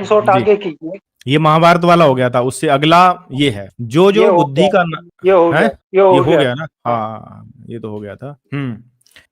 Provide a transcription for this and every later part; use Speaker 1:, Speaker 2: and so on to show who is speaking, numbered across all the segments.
Speaker 1: Shot
Speaker 2: जी,
Speaker 1: आगे कीजिए।
Speaker 2: ये महाभारत वाला हो गया था, उससे अगला ये है जो
Speaker 1: ये
Speaker 2: जो
Speaker 1: हो
Speaker 2: बुद्धि
Speaker 1: गया,
Speaker 2: का
Speaker 1: ये हो
Speaker 2: है।
Speaker 1: गया, ये
Speaker 2: ये
Speaker 1: हो
Speaker 2: हो
Speaker 1: गया।
Speaker 2: गया ना,
Speaker 1: हाँ।
Speaker 2: हाँ ये तो हो गया था।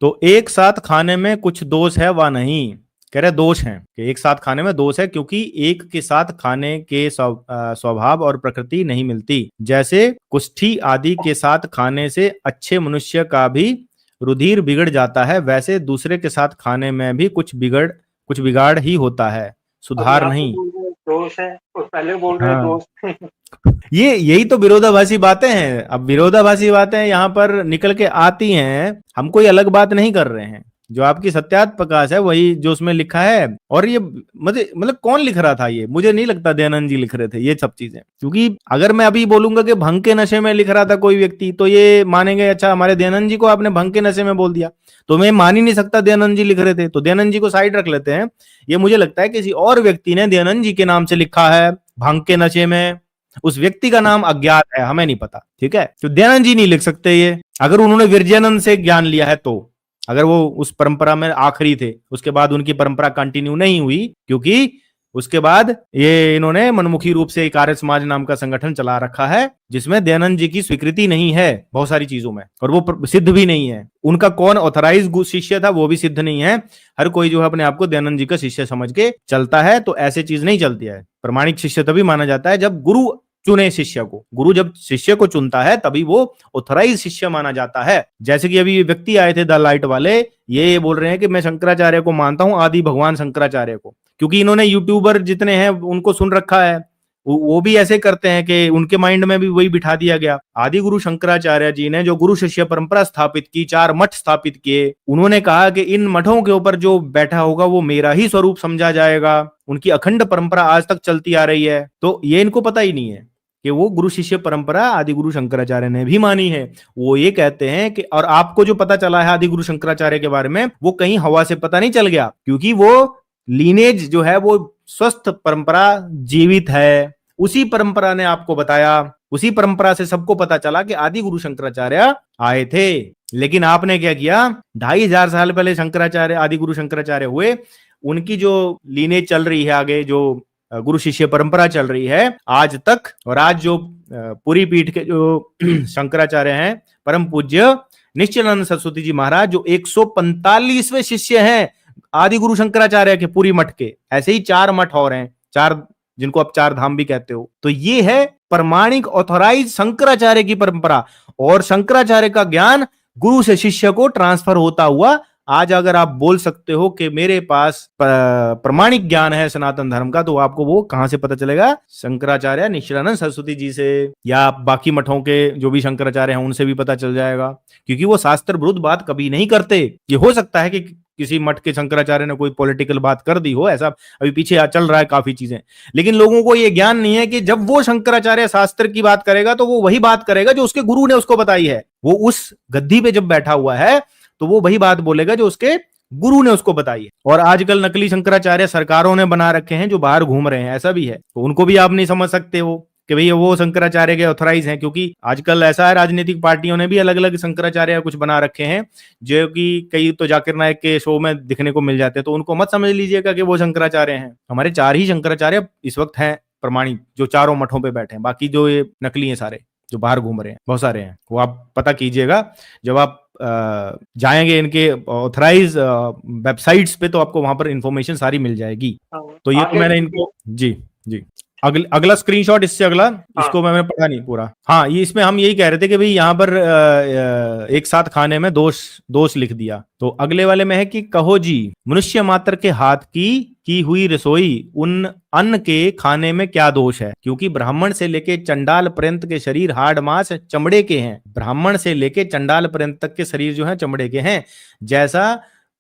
Speaker 2: तो एक साथ खाने में कुछ दोष है व नहीं, कह रहे दोष हैं कि एक साथ खाने में दोष है, क्योंकि एक के साथ खाने के स्वभाव और प्रकृति नहीं मिलती। जैसे कुष्ठी आदि के साथ खाने से अच्छे मनुष्य का भी रुधिर बिगड़ जाता है, वैसे दूसरे के साथ खाने में भी कुछ बिगाड़ ही होता है,
Speaker 1: अब
Speaker 2: सुधार
Speaker 1: यहाँ पे
Speaker 2: नहीं।
Speaker 1: बोल रहे हैं दोष है और पहले बोल रहे हैं
Speaker 2: हाँ,
Speaker 1: दोष।
Speaker 2: ये यही तो विरोधाभासी बातें हैं। अब विरोधाभासी बातें यहाँ पर निकल के आती हैं, हम कोई अलग बात नहीं कर रहे हैं, जो आपकी सत्यार्थ प्रकाश है वही जो उसमें लिखा है। और ये मुझे मतलब कौन लिख रहा था, ये मुझे नहीं लगता दयानंद जी लिख रहे थे ये सब चीजें, क्योंकि अगर मैं अभी बोलूंगा कि भंग के नशे में लिख रहा था कोई व्यक्ति, तो ये मानेंगे अच्छा हमारे दयानंद जी को आपने भंग के नशे में बोल दिया, तो मैं मान ही नहीं सकता दयानंद जी लिख रहे थे, तो दयानंद जी को साइड रख लेते हैं। ये मुझे लगता है किसी और व्यक्ति ने दयानंद जी के नाम से लिखा है भंग के नशे में, उस व्यक्ति का नाम अज्ञात है, हमें नहीं पता, ठीक है। तो दयानंद जी नहीं लिख सकते ये, अगर उन्होंने विरजानंद से ज्ञान लिया है तो, अगर वो उस परंपरा में आखिरी थे, उसके बाद उनकी परंपरा कंटिन्यू नहीं हुई, क्योंकि उसके बाद ये इन्होंने मनमुखी रूप से एक आर्य समाज नाम का संगठन चला रखा है, जिसमें दयानंद जी की स्वीकृति नहीं है बहुत सारी चीजों में, और वो सिद्ध भी नहीं है। उनका कौन ऑथराइज शिष्य था वो भी सिद्ध नहीं है। हर कोई जो है अपने आप को दयानंद जी का शिष्य समझ के चलता है, तो ऐसे चीज नहीं चलती है। प्रमाणिक शिष्य तभी माना जाता है जब गुरु चुने शिष्य को, गुरु जब शिष्य को चुनता है तभी वो ऑथराइज शिष्य माना जाता है। जैसे कि अभी व्यक्ति आए थे द लाइट वाले, ये बोल रहे हैं कि मैं शंकराचार्य को मानता हूं, आदि भगवान शंकराचार्य को, क्योंकि इन्होंने यूट्यूबर जितने हैं उनको सुन रखा है, वो भी ऐसे करते हैं कि उनके माइंड में भी वही बिठा दिया गया। आदि गुरु शंकराचार्य जी ने जो गुरु शिष्य परंपरा स्थापित की, 4 मठ स्थापित किए, उन्होंने कहा कि इन मठों के ऊपर जो बैठा होगा वो मेरा ही स्वरूप समझा जाएगा। उनकी अखंड परंपरा आज तक चलती आ रही है, तो ये इनको पता ही नहीं है कि वो गुरु शिष्य परंपरा आदि गुरु शंकराचार्य ने भी मानी है। वो ये कहते हैं कि, और आपको जो पता चला है आदि गुरु शंकराचार्य के बारे में, वो कहीं हवा से पता नहीं चल गया, क्योंकि वो लीनेज जो है वो स्वस्थ परंपरा जीवित है। उसी परंपरा ने आपको बताया, उसी परंपरा से सबको पता चला कि आदि गुरु शंकराचार्य आए थे। लेकिन आपने क्या किया, 2500 साल पहले शंकराचार्य आदि गुरु शंकराचार्य हुए, उनकी जो लीनेज चल रही है आगे, जो गुरु शिष्य परंपरा चल रही है आज तक, और आज जो पूरी पीठ के जो शंकराचार्य हैं, परम पूज्य निश्चलानंद सरस्वती जी महाराज, जो 145वें शिष्य हैं आदि गुरु शंकराचार्य के पूरी मठ के, ऐसे ही 4 मठ और हैं, 4 जिनको आप 4 धाम भी कहते हो। तो ये है प्रमाणिक ऑथोराइज शंकराचार्य की परंपरा, और शंकराचार्य का ज्ञान गुरु से शिष्य को ट्रांसफर होता हुआ आज अगर आप बोल सकते हो कि मेरे पास प्रमाणिक ज्ञान है सनातन धर्म का, तो आपको वो कहां से पता चलेगा, शंकराचार्य निश्चलानंद सरस्वती जी से, या बाकी मठों के जो भी शंकराचार्य हैं उनसे भी पता चल जाएगा, क्योंकि वो शास्त्र विरुद्ध बात कभी नहीं करते। ये हो सकता है कि किसी मठ के शंकराचार्य ने कोई पॉलिटिकल बात कर दी हो, ऐसा अभी पीछे चल रहा है काफी चीजें, लेकिन लोगों को ये ज्ञान नहीं है कि जब वो शंकराचार्य शास्त्र की बात करेगा तो वो वही बात करेगा जो उसके गुरु ने उसको बताई है। वो उस गद्दी पे जब बैठा हुआ है तो वो वही बात बोलेगा जो उसके गुरु ने उसको बताई है। और आजकल नकली शंकराचार्य सरकारों ने बना रखे हैं जो बाहर घूम रहे हैं, ऐसा भी है, तो उनको भी आप नहीं समझ सकते हो कि भैया वो शंकराचार्य के ऑथराइज हैं, क्योंकि आजकल ऐसा है राजनीतिक पार्टियों ने भी अलग अलग शंकराचार्य कुछ बना रखे हैं, जो कि कई तो जाकिर नायक के शो में दिखने को मिल जाते हैं, तो उनको मत समझ लीजिएगा कि वो शंकराचार्य हैं। हमारे 4 ही शंकराचार्य इस वक्त हैं प्रमाणिक, जो चारों मठों पे बैठे हैं, बाकी जो ये नकली हैं सारे जो बाहर घूम रहे हैं बहुत सारे हैं, वो आप पता कीजिएगा जब आप जाएंगे इनके ऑथराइज वेबसाइट्स पे, तो आपको वहां पर इंफॉर्मेशन सारी मिल जाएगी। तो ये तो मैंने इनको जी जी अगला स्क्रीनशॉट, इससे अगला, इसको मैंने पढ़ा नहीं पूरा। हाँ, ये इसमें हम यही कह रहे थे कि भाई यहाँ पर एक साथ खाने में दोष लिख दिया। तो अगले वाले में है कि कहो जी, मनुष्य मात्र के हाथ की हुई रसोई उन अन्न के खाने में क्या दोष है, क्योंकि ब्राह्मण से लेके चंडाल पर्यंत के शरीर हाड़ मांस चमड़े के हैं। ब्राह्मण से लेके चंडाल पर्यंत तक के शरीर जो है चमड़े के हैं। जैसा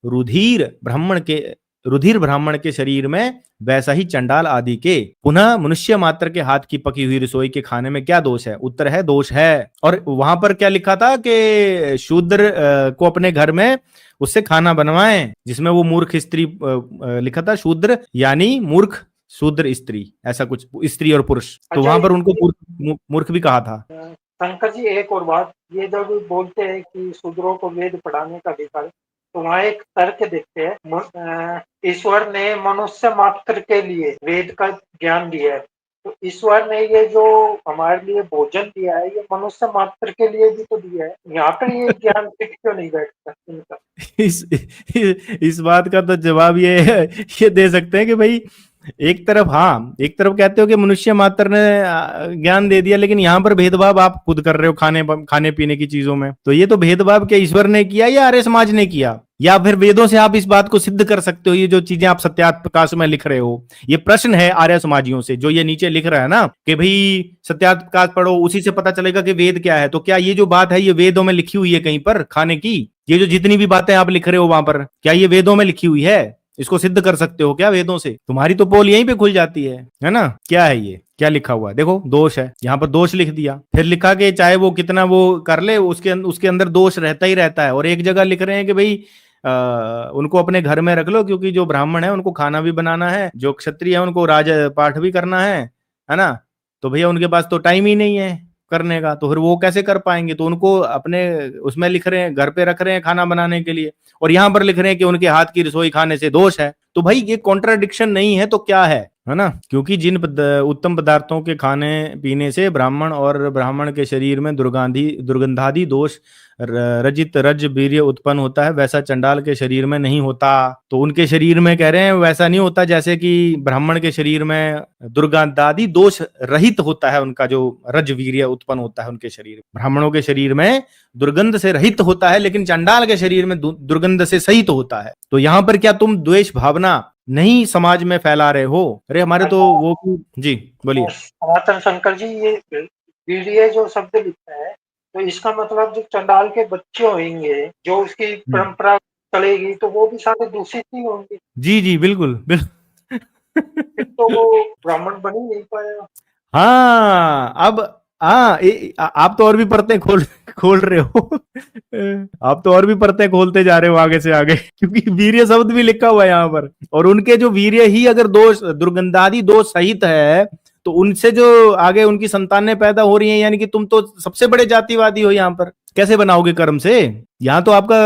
Speaker 2: रुधिर ब्राह्मण के शरीर में, वैसा ही चंडाल आदि के। पुनः मनुष्य मात्र के हाथ की पकी हुई रसोई के खाने में क्या दोष है? उत्तर है दोष है। और वहां पर क्या लिखा था कि शूद्र को अपने घर में उससे खाना बनवाएं, जिसमें वो मूर्ख स्त्री लिखा था, शूद्र यानी मूर्ख शूद्र स्त्री, ऐसा कुछ, स्त्री और पुरुष, तो वहां पर उनको मूर्ख भी कहा था।
Speaker 1: शंकर जी एक और बात, ये जब बोलते हैं कि शूद्रों को वेद पढ़ाने का अधिकार, तो वहाँ एक तर्क देखते हैं, ईश्वर ने मनुष्य मात्र के लिए वेद का ज्ञान दिया है, तो ईश्वर ने ये जो हमारे लिए भोजन दिया है, ये मनुष्य मात्र के लिए भी तो दिया है। यहाँ पर ये ज्ञान फिट क्यों नहीं बैठता इनका?
Speaker 2: इस बात का तो जवाब ये दे सकते हैं कि भाई एक तरफ कहते हो कि मनुष्य मात्र ने ज्ञान दे दिया, लेकिन यहाँ पर भेदभाव आप खुद कर रहे हो खाने पीने की चीजों में। तो ये तो भेदभाव क्या ईश्वर ने किया या आर्य समाज ने किया, या फिर वेदों से आप इस बात को सिद्ध कर सकते हो? ये जो चीजें आप सत्यार्थ प्रकाश में लिख रहे हो, ये प्रश्न है आर्य समाजियों से, जो ये नीचे लिख रहा है ना कि भाई सत्यार्थ प्रकाश पढ़ो, उसी से पता चलेगा कि वेद क्या है। तो क्या ये जो बात है ये वेदों में लिखी हुई है कहीं पर खाने की? ये जो जितनी भी बातें आप लिख रहे हो वहां पर, क्या ये वेदों में लिखी हुई है? इसको सिद्ध कर सकते हो क्या वेदों से? तुम्हारी तो पोल यहीं पे खुल जाती है ना? क्या है ये, क्या लिखा हुआ है? देखो दोष है, यहाँ पर दोष लिख दिया, फिर लिखा कि चाहे वो कितना वो कर ले उसके अंदर दोष रहता ही रहता है। और एक जगह लिख रहे हैं कि भाई उनको अपने घर में रख लो, क्योंकि जो ब्राह्मण है उनको खाना भी बनाना है, जो क्षत्रिय है उनको राज पाठ भी करना है ना? तो भैया उनके पास तो टाइम ही नहीं है करने का, तो फिर वो कैसे कर पाएंगे? तो उनको अपने उसमें लिख रहे हैं, घर पे रख रहे हैं खाना बनाने के लिए, और यहाँ पर लिख रहे हैं कि उनके हाथ की रसोई खाने से दोष है। तो भाई ये कॉन्ट्राडिक्शन नहीं है तो क्या है ना? क्योंकि जिन उत्तम पदार्थों के खाने पीने से ब्राह्मण के शरीर में दुर्गंधादि दोष रजित रज वीर्य उत्पन्न होता है, वैसा चंडाल के शरीर में नहीं होता। तो उनके शरीर में कह रहे हैं वैसा नहीं होता, जैसे कि ब्राह्मण के शरीर में दुर्गंधादि दोष रहित होता है, उनका जो रज वीर्य उत्पन्न होता है उनके शरीर, ब्राह्मणों के शरीर में दुर्गंध से रहित होता है, लेकिन चंडाल के शरीर में दुर्गंध से सहित होता है। तो यहाँ पर क्या तुम द्वेष भावना नहीं समाज में फैला रहे हो? अरे हमारे तो वो जी बोलिए।
Speaker 1: सनातन शंकर जी, ये वीर्य जो शब्द लिखा है, तो इसका मतलब जो चंडाल के बच्चे होंगे, जो उसकी परंपरा चलेगी, तो वो भी सारे दूषित ही होंगे।
Speaker 2: जी जी बिल्कुल बिल्कुल।
Speaker 1: फिर तो वो ब्राह्मण बन ही नहीं पाएगा।
Speaker 2: हाँ अब आप तो और भी परतें खोल रहे हो। आप तो और भी परतें खोलते जा रहे हो आगे से आगे, क्योंकि वीर्य शब्द भी लिखा हुआ है यहाँ पर, और उनके जो वीर्य ही अगर दोष दुर्गंधादि दोष सहित है, तो उनसे जो आगे उनकी संतानें पैदा हो रही हैं, यानी कि तुम तो सबसे बड़े जातिवादी हो यहाँ पर। कैसे बनाओगे कर्म से? यहाँ तो आपका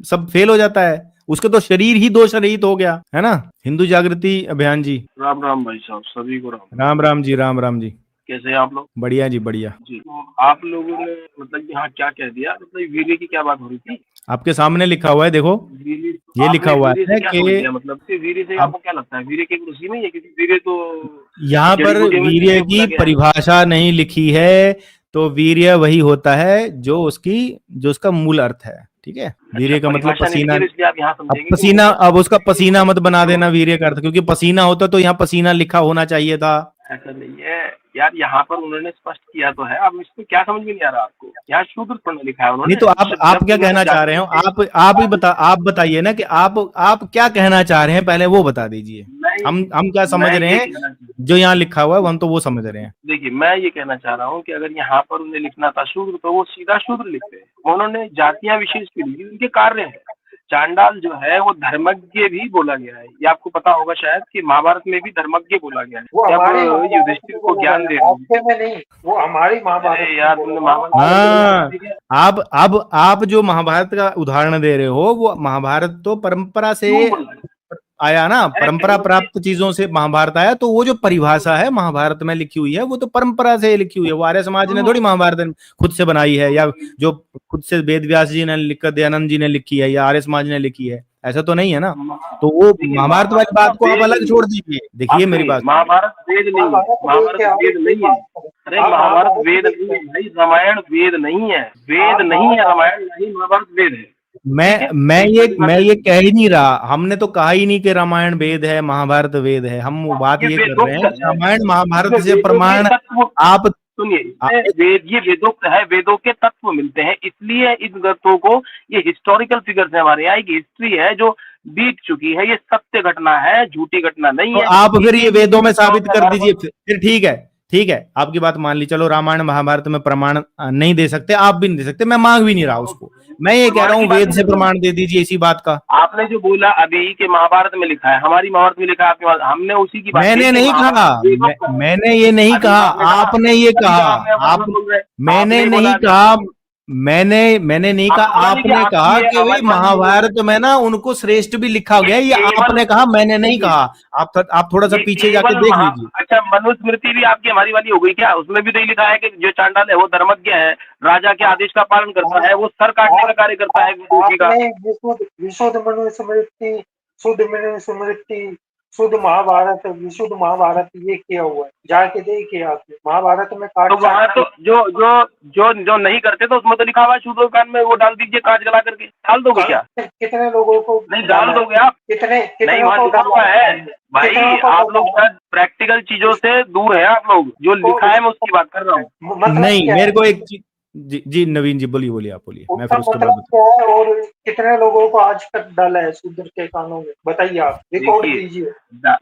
Speaker 2: सब फेल हो जाता है, उसके तो शरीर ही दोष रहित हो गया है ना। हिंदू जागृति अभियान जी,
Speaker 3: राम राम भाई साहब, सभी को
Speaker 2: राम राम जी, राम राम जी।
Speaker 3: कैसे हैं आप लोग?
Speaker 2: बढ़िया जी बढ़िया
Speaker 3: जी। तो आप लोगों ने मतलब यहाँ क्या कह दिया, मतलब वीर्य की क्या बात हो रही थी?
Speaker 2: आपके सामने लिखा हुआ है, देखो ये लिखा हुआ है कि
Speaker 3: मतलब वीर्य से आपको क्या लगता है, वीर्य के उसी में है? क्योंकि वीर्य तो
Speaker 2: यहाँ पर वीर्य की परिभाषा नहीं लिखी है, तो वीर्य वही होता है जो उसका मूल अर्थ है। ठीक है, वीर्य का मतलब पसीना। पसीना, अब उसका पसीना मत बना देना वीर्य का अर्थ, क्योंकि पसीना होता तो यहाँ पसीना लिखा होना चाहिए था।
Speaker 3: ऐसा नहीं है यार, यहाँ पर उन्होंने स्पष्ट किया तो है। अब इसको क्या समझ में नहीं आ रहा आपको? यहाँ शूद्र पढ़ लिखा है उन्होंने।
Speaker 2: नहीं तो आप क्या कहना चाह रहे हो? आप बताइए ना कि आप क्या कहना चाह रहे हैं, पहले वो बता दीजिए। हम क्या समझ रहे हैं जो यहाँ लिखा हुआ है, हम तो वो समझ रहे हैं।
Speaker 3: देखिए, मैं ये कहना चाह रहा हूँ कि अगर यहाँ पर उन्हें लिखना था शूद्र, तो वो सीधा शूद्र लिखते हैं। उन्होंने जातियां विशेष के लिए उनके कार्य है। चांडाल जो है वो धर्मज्ञ भी बोला गया है, ये आपको पता होगा शायद कि महाभारत में भी धर्मज्ञ बोला गया है। जब युधिष्ठिर को ज्ञान दे
Speaker 1: नहीं, वो हमारी महाभारत
Speaker 3: यार,
Speaker 2: आप जो महाभारत का उदाहरण दे रहे हो, वो महाभारत तो परंपरा से आया ना, परंपरा प्राप्त चीजों से महाभारत आया। तो वो जो परिभाषा है महाभारत में लिखी हुई है, वो तो परंपरा से लिखी हुई है। वो आर्य समाज ने थोड़ी महाभारत खुद से बनाई है, या जो खुद से वेद व्यास जी ने लिखकर दयानंद जी ने लिखी है, या आर्य समाज ने लिखी है, ऐसा तो नहीं है ना। तो वो महाभारत वाली बात को आप अलग छोड़ दीजिए। देखिए मेरी बात,
Speaker 3: महाभारत वेद नहीं है, महाभारत वेद नहीं है। अरे महाभारत वेद नहीं है भाई, रामायण वेद नहीं है, वेद नहीं है रामायण, नहीं महाभारत वेद है।
Speaker 2: मैं ये कह ही नहीं रहा, हमने तो कहा ही नहीं कि रामायण वेद है महाभारत वेद है। हम बात ये कर रहे हैं रामायण महाभारत से प्रमाण आप
Speaker 3: सुनिए। वेद ये वेदोक्त है, वेदों के तत्व मिलते हैं, इसलिए इन ग्रंथों को, ये हिस्टोरिकल फिगर्स है, हमारे यहाँ की हिस्ट्री है जो बीत चुकी है, ये सत्य घटना है, झूठी घटना नहीं है।
Speaker 2: तो आप फिर ये वेदों में साबित कर दीजिए। फिर ठीक है, आपकी बात मान ली। चलो रामायण महाभारत में प्रमाण नहीं दे सकते, आप भी नहीं दे सकते, मैं मांग भी नहीं रहा उसको। मैं ये कह रहा हूँ वेद से प्रमाण दे दीजिए इसी बात का।
Speaker 3: आपने जो बोला अभी कि महाभारत में लिखा है, हमारी महाभारत में लिखा है, हमने उसी की बात।
Speaker 2: मैंने नहीं कहा, मैंने ये नहीं कहा, आपने ये कहा। मैंने नहीं कहा, मैंने नहीं कहा, आपने कहा कि भाई महाभारत में ना उनको श्रेष्ठ भी लिखा गया है, ये आपने कहा, मैंने नहीं कहा। आप थोड़ा सा पीछे जाके देख लीजिए।
Speaker 3: अच्छा, मनुस्मृति भी आपकी हमारी वाली हो गई क्या? उसमें भी तो ये लिखा है कि जो चांडाल है वो धर्मज्ञ है, राजा के आदेश का पालन करता है, वो सर काटने का कार्य करता है विदुषी का।
Speaker 1: विशुद्ध मनुस्मृति, शुद्ध मनुस्मृति, शुद्ध महाभारत, विशुद्ध महाभारत ये किया हुआ है, जाके देखिए आप महाभारत में काट।
Speaker 3: तो वहाँ तो जो जो जो जो नहीं करते तो उसमें तो लिखा हुआ है शूद्रोकांड में, वो डाल दीजिए कांच जला करके। डाल दोगे क्या?
Speaker 1: कितने लोगों को
Speaker 3: नहीं डाल दोगे आप?
Speaker 1: कितने
Speaker 3: नहीं, वहाँ लिखा हुआ है भाई। आप लोग शायद प्रैक्टिकल चीजों से दूर है आप लोग। जो लिखा है मैं उसकी बात कर रहा हूँ।
Speaker 2: नहीं, मेरे को एक चीज, जी नवीन जी बोलिए, आप बोलिए, मैं फिर उसके बाद
Speaker 1: क्या है और कितने लोगों को आज तक डाला है शूद्र के कानों में, बताइए आप, रिकॉर्ड कीजिए।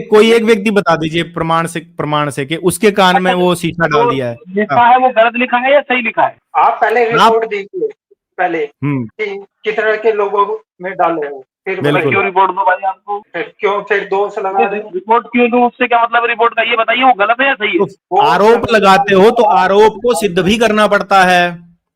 Speaker 2: कोई एक व्यक्ति बता दीजिए प्रमाण से कि उसके कान में वो शीशा डाल दिया है।
Speaker 3: लिखा है वो गलत लिखा है या सही लिखा है?
Speaker 1: आप पहले रिकॉर्ड दीजिए पहले कितने के लोगों में डाले हो, फिर
Speaker 3: क्यों रिपोर्ट दो भाई आपको?
Speaker 1: फिर दोष लगा दे।
Speaker 3: रिपोर्ट क्यों दूं? उससे क्या मतलब रिपोर्ट का? ये बताइए वो गलत है या सही है?
Speaker 2: तो आरोप लगाते हो तो आरोप को सिद्ध भी करना पड़ता है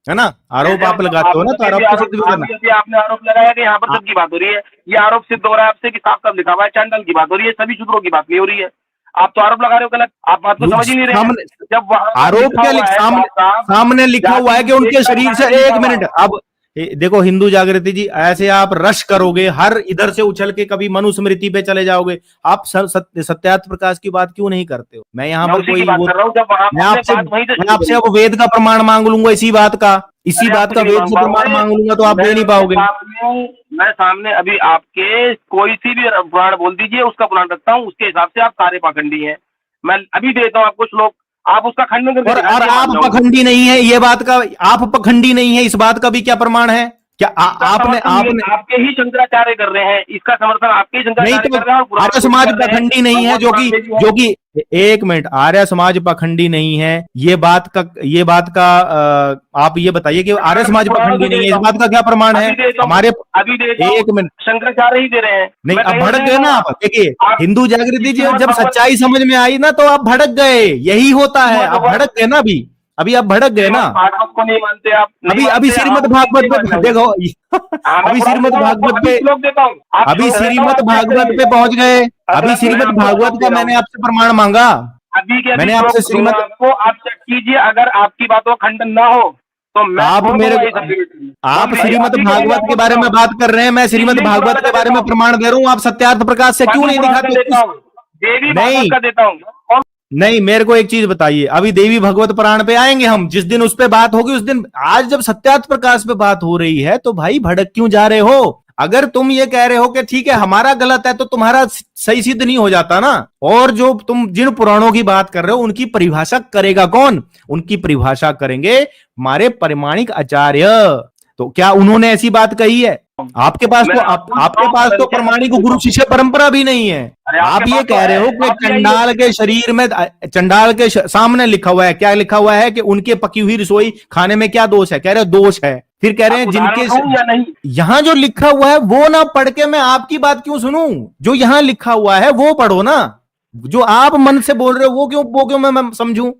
Speaker 2: ना? आरोप आप लगाते हो ना, तो आरोप को सिद्ध भी करना।
Speaker 3: आपने आरोप लगाया कि यहाँ पर सब की बात हो रही है, ये आरोप सिद्ध हो रहा है आपसे कि साफ साफ लिखा हुआ है चांडाल की बात हो रही है, सभी शूद्रों की बात नहीं हो रही है। आप तो आरोप लगा रहे हो गलत, आप बात को समझ ही नहीं रहे। जब
Speaker 2: आरोप क्या सामने लिखा हुआ है कि उनके शरीर से, एक मिनट, अब देखो हिंदू जागृति जी, ऐसे आप रश करोगे, हर इधर से उछल के कभी मनुस्मृति पे चले जाओगे। आप सत्यार्थ प्रकाश की बात क्यों नहीं करते हो? मैं यहाँ पर कोई मैं आपसे अब वेद का प्रमाण मांग लूंगा, इसी बात का वेद से प्रमाण मांग लूंगा तो आप दे नहीं पाओगे।
Speaker 3: मैं सामने अभी आपके कोई सी भी पुराण बोल दीजिए, उसका पुराण रखता हूँ, उसके हिसाब से आप सारे पाखंडी हैं। मैं अभी देता हूँ आपको श्लोक, आप उसका खंडन करके,
Speaker 2: और आप पखंडी नहीं है, ये बात का आप पखंडी नहीं है, इस बात का भी क्या प्रमाण है? क्या आपने
Speaker 3: आपके ही शंकराचार्य कर रहे हैं, इसका समर्थन आपके ही शंकराचार्य कर रहे हैं।
Speaker 2: और आर्य समाज पखंडी नहीं है, जो कि एक मिनट, आर्य समाज पखंडी नहीं है, ये बात का आप ये बताइए कि आर्य समाज पखंडी नहीं है, इस बात का क्या प्रमाण है हमारे?
Speaker 3: अभी
Speaker 2: एक मिनट,
Speaker 3: शंकराचार्य ही दे रहे हैं।
Speaker 2: नहीं, अब भड़क गए ना आप। देखिए हिंदू जागृति जी, जब सच्चाई समझ में आई ना तो आप भड़क गए, यही होता है, आप भड़क गए ना अभी आप भड़क गए ना।
Speaker 3: भागवत को नहीं मानते आप?
Speaker 2: अभी श्रीमद् भागवत पे देखो, अभी श्रीमद् भागवत पे पहुंच गए। अभी श्रीमद् भागवत का मैंने आपसे प्रमाण मांगा।
Speaker 3: अभी क्या
Speaker 2: मैंने आपसे श्रीमद्
Speaker 3: को आप चेक कीजिए, अगर आपकी बातों का खंडन ना हो तो मैं
Speaker 2: आप श्रीमद् भागवत के बारे में बात कर रहे हैं, मैं श्रीमद् भागवत के बारे में प्रमाण दे रहा हूँ। आप सत्यार्थ प्रकाश से क्यों नहीं दिखाते?
Speaker 3: देवी भागवत का देता हूँ।
Speaker 2: नहीं, मेरे को एक चीज बताइए, अभी देवी भगवत पुराण पे आएंगे हम, जिस दिन उस पे बात होगी उस दिन। आज जब सत्यार्थ प्रकाश पे बात हो रही है तो भाई भड़क क्यों जा रहे हो? अगर तुम ये कह रहे हो कि ठीक है हमारा गलत है, तो तुम्हारा सही सिद्ध नहीं हो जाता ना। और जो तुम जिन पुराणों की बात कर रहे हो उनकी परिभाषा करेगा कौन? उनकी परिभाषा करेंगे हमारे परिमाणिक आचार्य। तो क्या उन्होंने ऐसी बात कही है? आपके पास तो प्रमाणिक गुरु शिष्य परंपरा भी नहीं है। आप ये कह रहे हो कि चंडाल के शरीर में, चंडाल के सामने लिखा हुआ है, क्या लिखा हुआ है कि उनके पकी हुई रसोई खाने में क्या दोष है? कह रहे हो दोष है। फिर कह रहे हैं जिनके यहाँ जो लिखा हुआ है वो ना पढ़ के मैं आपकी बात क्यों सुनूं? जो यहाँ लिखा हुआ है वो पढ़ो ना। जो आप मन से बोल रहे हो वो क्यों मैं समझूं?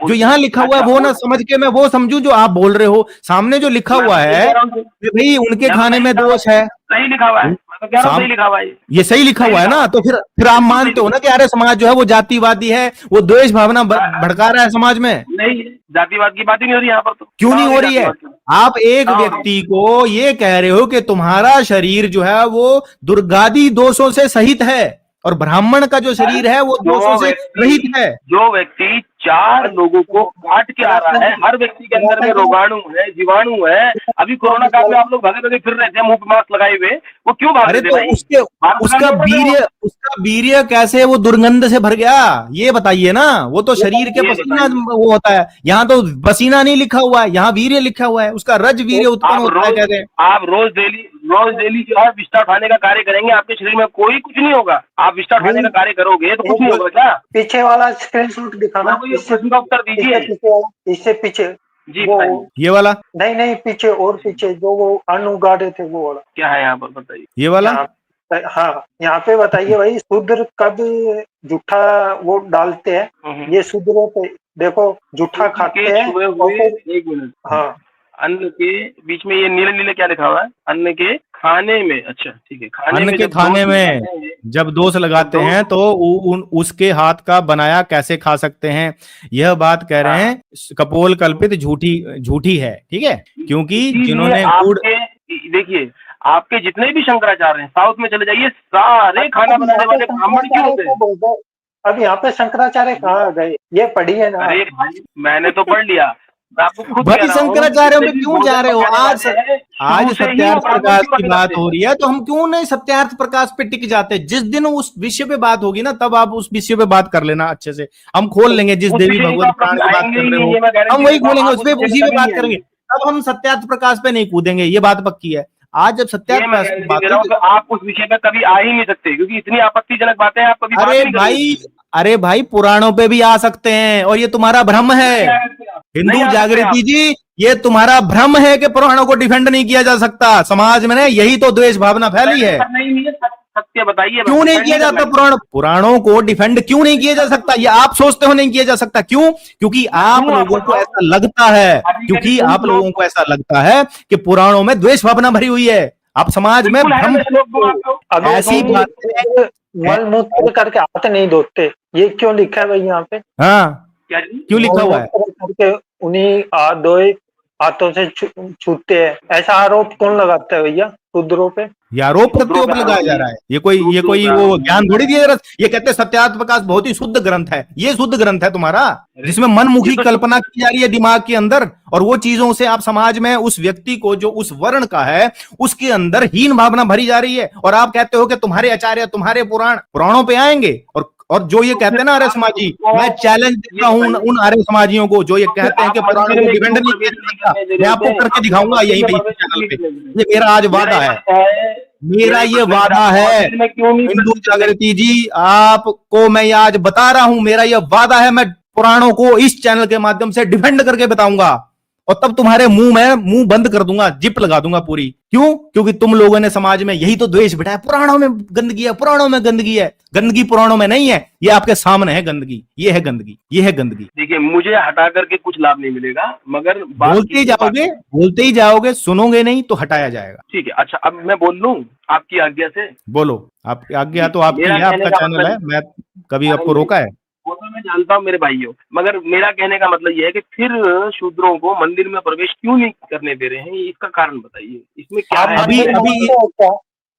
Speaker 2: जो यहाँ लिखा हुआ है वो ना समझ के मैं वो समझूं जो आप बोल रहे हो। सामने जो लिखा हुआ है भाई उनके खाने में दोष है,
Speaker 3: सही लिखा हुआ है, सही लिखा हुआ है,
Speaker 2: ये सही लिखा हुआ है ना। तो फिर आप मानते हो ना कि आर्य समाज जो है वो जातिवादी है, वो द्वेष भावना भड़का रहा है समाज में?
Speaker 3: नहीं, जातिवाद की बात ही नहीं हो रही यहाँ पर। तो
Speaker 2: क्यों नहीं हो रही है? आप एक व्यक्ति को ये कह रहे हो कि तुम्हारा शरीर जो है वो दुर्गादि दोषों से सहित है और ब्राह्मण का जो शरीर है वो दोषों से रहित है।
Speaker 3: जो व्यक्ति 4 लोगों को काट के आ रहा है, हर व्यक्ति के अंदर में रोगाणु है, जीवाणु है। अभी कोरोना काल में आप लोग भागे भागे फिर रहे थे मुंह पे मास्क लगाए हुए, वो क्यों भाग रहे थे?
Speaker 2: तो उसका वीर्य कैसे वो दुर्गंध से भर गया ये बताइए ना। वो तो शरीर के पसीना वो होता है, यहाँ तो पसीना नहीं लिखा हुआ है, यहाँ वीर्य लिखा हुआ है, उसका रज वीर्य उत्पन्न होता है। कहते हैं आप
Speaker 3: रोज डेली जो है विष्ठा उठाने का कार्य करेंगे, आपके शरीर में कोई कुछ नहीं होगा। आप विष्ठा उठाने का कार्य करोगे तो कुछ नहीं होगा। क्या
Speaker 1: पीछे वाला स्क्रीनशॉट दिखाना,
Speaker 3: प्रश्न का उत्तर दीजिए।
Speaker 1: इससे पीछे
Speaker 3: जी
Speaker 2: ये वाला
Speaker 1: नहीं पीछे, और पीछे जो वो अन्न उगा रहे थे वो वाला
Speaker 3: क्या है यहाँ पर बताइए?
Speaker 2: ये वाला
Speaker 1: हाँ, यहाँ पे बताइए भाई। शूद्र कब जूठा वो डालते हैं? ये शूद्रों पे देखो जूठा खाते हैं।
Speaker 3: एक मिनट,
Speaker 1: हाँ
Speaker 3: अन्न के बीच में ये नीले नीले क्या लिखा हुआ है? अन्न के खाने में। अच्छा ठीक है, खाने
Speaker 2: अन्न
Speaker 3: में
Speaker 2: के
Speaker 3: जब
Speaker 2: खाने
Speaker 3: दोष
Speaker 2: में
Speaker 3: लगाते हैं,
Speaker 2: जब दोष लगाते
Speaker 3: दोष,
Speaker 2: हैं तो उसके हाथ का बनाया कैसे खा सकते हैं? यह बात कह रहे
Speaker 3: हाँ,
Speaker 2: हैं कपोल कल्पित झूठी झूठी है, ठीक है, क्योंकि
Speaker 3: इसीलिए
Speaker 2: जिन्होंने गुड़।
Speaker 3: आपके, देखिए आपके जितने भी शंकराचार्य हैं, साउथ में चले जाइए, सारे खाना
Speaker 1: अब यहाँ
Speaker 3: बनाने
Speaker 1: पे
Speaker 3: वाले ब्राह्मण क्यों
Speaker 1: शंकराचार्य
Speaker 3: होते
Speaker 1: को
Speaker 3: हैं?
Speaker 1: बोल दो। अब यहाँ पे शंकराचार्य कहाँ गए, ये पढ़ी है ना।
Speaker 3: अरे भाई मैंने तो पढ़ लिया, मैं आपको खुद कह
Speaker 2: भाई
Speaker 3: रहा हूँ,
Speaker 2: शंकराचार्यों
Speaker 3: जितने
Speaker 2: पे
Speaker 3: भी
Speaker 2: क्यों जा
Speaker 3: भोजन
Speaker 2: रहे हो?
Speaker 3: पकाने
Speaker 2: आज
Speaker 3: वाले हैं,
Speaker 2: आज
Speaker 3: शुरू से ही वो
Speaker 2: सत्यार्थ
Speaker 3: ब्राह्मण
Speaker 2: प्रकाश
Speaker 3: क्यों
Speaker 2: की
Speaker 3: रखे
Speaker 2: बात
Speaker 3: जाते
Speaker 2: हो
Speaker 3: हैं?
Speaker 2: रही है, तो हम क्यों नहीं सत्यार्थ प्रकाश पे टिक जाते? जिस दिन उस विषय पे बात होगी ना, तब आप उस विषय पे बात कर लेना अच्छे से। हम खोल लेंगे, जिस
Speaker 3: उस
Speaker 2: देवी
Speaker 3: विषय तो
Speaker 2: भगवत
Speaker 3: आप
Speaker 2: पुराण
Speaker 3: कभी
Speaker 2: की बात
Speaker 3: आएंगे
Speaker 2: कर
Speaker 3: ही
Speaker 2: रहे
Speaker 3: नहीं,
Speaker 2: हो,
Speaker 3: ये मैं
Speaker 2: हम
Speaker 3: गारंटी
Speaker 2: वही
Speaker 3: देता हूँ,
Speaker 2: खोलेंगे,
Speaker 3: आप
Speaker 2: उस
Speaker 3: उस
Speaker 2: पे
Speaker 3: विषय
Speaker 2: उसी
Speaker 3: पे
Speaker 2: पे
Speaker 3: कभी
Speaker 2: बात
Speaker 3: नहीं
Speaker 2: करेंगे।
Speaker 3: आएंगे।
Speaker 2: तब हम सत्यार्थ प्रकाश पे नहीं कूदेंगे, ये बात पक्की है। आज जब सत्यार्थ
Speaker 3: ये मैं
Speaker 2: प्रकाश की
Speaker 3: गारंटी
Speaker 2: बात
Speaker 3: दे रहा हूँ
Speaker 2: हुई।
Speaker 3: कि आप उस विषय पे कभी आ ही नहीं सकते, क्योंकि इतनी आपत्तिजनक बातें आप कभी बात
Speaker 2: अरे
Speaker 3: ही नहीं करेंगे
Speaker 2: भाई,
Speaker 3: किसी से।
Speaker 2: अरे भाई, पुराणों पे भी आ सकते हैं, और ये तुम्हारा भ्रम है।
Speaker 3: नहीं आ सकते आप, नहीं
Speaker 2: हिंदू
Speaker 3: आ सकते
Speaker 2: जागृति
Speaker 3: आप।
Speaker 2: जी, ये तुम्हारा भ्रम है कि पुराणों को डिफेंड नहीं किया जा सकता। समाज में ना यही तो द्वेष भावना फैली
Speaker 3: डिफेंड
Speaker 2: है।
Speaker 3: करना ही नहीं है, सत्य बताइए, बस
Speaker 2: क्यों नहीं
Speaker 3: डिफेंड
Speaker 2: किया
Speaker 3: नहीं करना
Speaker 2: जाता?
Speaker 3: है।
Speaker 2: पुराणों को डिफेंड क्यों नहीं किया जा सकता? ये आप सोचते हो नहीं किया जा सकता, क्यों? क्योंकि आप
Speaker 3: क्यों, आप
Speaker 2: लोगों को
Speaker 3: बताओ।
Speaker 2: ऐसा लगता है,
Speaker 3: अभी के
Speaker 2: क्योंकि
Speaker 3: रिसेंट
Speaker 2: आप लोगों
Speaker 3: लोग,
Speaker 2: को ऐसा लगता है कि पुराणों में द्वेष भावना भरी हुई है। आप समाज में
Speaker 3: बिल्कुल है,
Speaker 2: भ्रम
Speaker 3: मैं श्लोक दूं आपको,
Speaker 1: अब
Speaker 3: श्लोक
Speaker 2: ऐसी
Speaker 3: दूं।
Speaker 2: बातें।
Speaker 1: मल मूत्र करके हाथ नहीं धोते, ये क्यों लिखा है भाई यहाँ पे।
Speaker 2: हाँ,
Speaker 3: क्या जी?
Speaker 2: क्यों लिखा
Speaker 1: मल
Speaker 2: हुआ है?
Speaker 1: मूत्र करके उन्हीं हाथ धोए, हाथों से छूते हैं, ऐसा आरोप कौन लगाता है भैया शूद्रों पे।
Speaker 2: ये आरोप
Speaker 3: शूद्रों
Speaker 2: प्रत्यारोप
Speaker 3: पे
Speaker 2: लगाया
Speaker 3: आरोप
Speaker 2: जा
Speaker 3: नहीं,
Speaker 2: रहा है। ये
Speaker 3: शूद्रों
Speaker 2: कोई
Speaker 3: पे
Speaker 2: वो
Speaker 3: आरोप नहीं
Speaker 2: ज्ञान
Speaker 3: है।
Speaker 2: थोड़ी दिया जा रहा है। ये कहते हैं सत्यार्थ प्रकाश बहुत ही शुद्ध ग्रंथ है। ये शुद्ध ग्रंथ है तुम्हारा,
Speaker 3: अरे
Speaker 2: जिसमें
Speaker 3: ये
Speaker 2: मनमुखी
Speaker 3: तो
Speaker 2: कल्पना की जा रही है दिमाग के अंदर, और वो चीजों से आप समाज में उस व्यक्ति को जो उस वर्ण का है उसके अंदर हीन भावना भरी जा रही है। और आप कहते हो कि तुम्हारे आचार्य, तुम्हारे पुराणों पे आएंगे। और जो ये
Speaker 3: तो
Speaker 2: कहते
Speaker 3: फिर
Speaker 2: हैं ना आर्य
Speaker 3: आप
Speaker 2: समाजी,
Speaker 3: उसको
Speaker 2: मैं चैलेंज देता
Speaker 3: ये
Speaker 2: हूं
Speaker 3: बताइए,
Speaker 2: उन आर्य समाजियों को जो ये
Speaker 3: तो फिर
Speaker 2: कहते हैं
Speaker 3: आप
Speaker 2: कि पुराणों
Speaker 3: मंदिर
Speaker 2: को
Speaker 3: में
Speaker 2: डिफेंड
Speaker 3: क्यों
Speaker 2: नहीं किया
Speaker 3: प्रवेश
Speaker 2: जा
Speaker 3: नहीं
Speaker 2: सकता।
Speaker 3: करने दे
Speaker 2: मैं
Speaker 3: रहे
Speaker 2: आपको
Speaker 3: होते?
Speaker 2: करके
Speaker 3: आप
Speaker 2: दिखाऊंगा
Speaker 3: मंदिर
Speaker 2: यही
Speaker 3: में
Speaker 2: पे
Speaker 3: प्रवेश
Speaker 2: चैनल
Speaker 3: नहीं
Speaker 2: पे।
Speaker 3: करने दे रहे।
Speaker 2: ये मेरा आज
Speaker 3: मेरा
Speaker 2: वादा
Speaker 3: ये
Speaker 2: है,
Speaker 3: प्रश्न है,
Speaker 2: मेरा
Speaker 3: मेरा ये
Speaker 2: ये
Speaker 3: प्रश्न है, फिर
Speaker 2: वादा
Speaker 3: आप
Speaker 2: है।
Speaker 3: मंदिर में क्यों नहीं
Speaker 2: हिंदू
Speaker 3: प्रवेश करने?
Speaker 2: जागृति जी, आपको मैं ये आज बता रहा हूं, मेरा ये वादा है, मैं पुराणों को इस चैनल के माध्यम से डिफेंड करके बताऊंगा। और तब तुम्हारे मुंह में मुंह बंद कर दूंगा, जिप लगा दूंगा पूरी। क्यों? क्योंकि तुम लोगों ने समाज में यही तो द्वेष बिठाया, पुराणों में गंदगी है, पुराणों में गंदगी है। गंदगी पुराणों में नहीं है, ये आपके सामने है गंदगी। ये है गंदगी, ये है गंदगी।
Speaker 3: देखिए मुझे हटा करके कुछ लाभ नहीं मिलेगा, मगर बात
Speaker 2: बोलते ही
Speaker 3: कीजिए, बात
Speaker 2: जाओगे,
Speaker 3: कीजिए।
Speaker 2: बोलते ही जाओगे, सुनोगे नहीं तो हटाया जाएगा।
Speaker 3: ठीक है, अच्छा अब मैं बोल लूं आपकी आज्ञा से।
Speaker 2: बोलो, आपकी आज्ञा
Speaker 3: जी,
Speaker 2: तो आपकी
Speaker 3: मेरा
Speaker 2: है,
Speaker 3: कहने
Speaker 2: आपका
Speaker 3: का
Speaker 2: चैनल है,
Speaker 3: मतलब,
Speaker 2: मैं कभी आपको
Speaker 3: नहीं,
Speaker 2: रोका है?
Speaker 3: वो तो मैं जानता हूँ मेरे भाइयों, मगर मेरा कहने का मतलब ये है कि फिर शूद्रों को मंदिर में प्रवेश क्यों नहीं करने दे रहे हैं, इसका कारण बताइए, इसमें क्या
Speaker 1: आप
Speaker 3: है?
Speaker 1: मंदिर मानते हो क्या,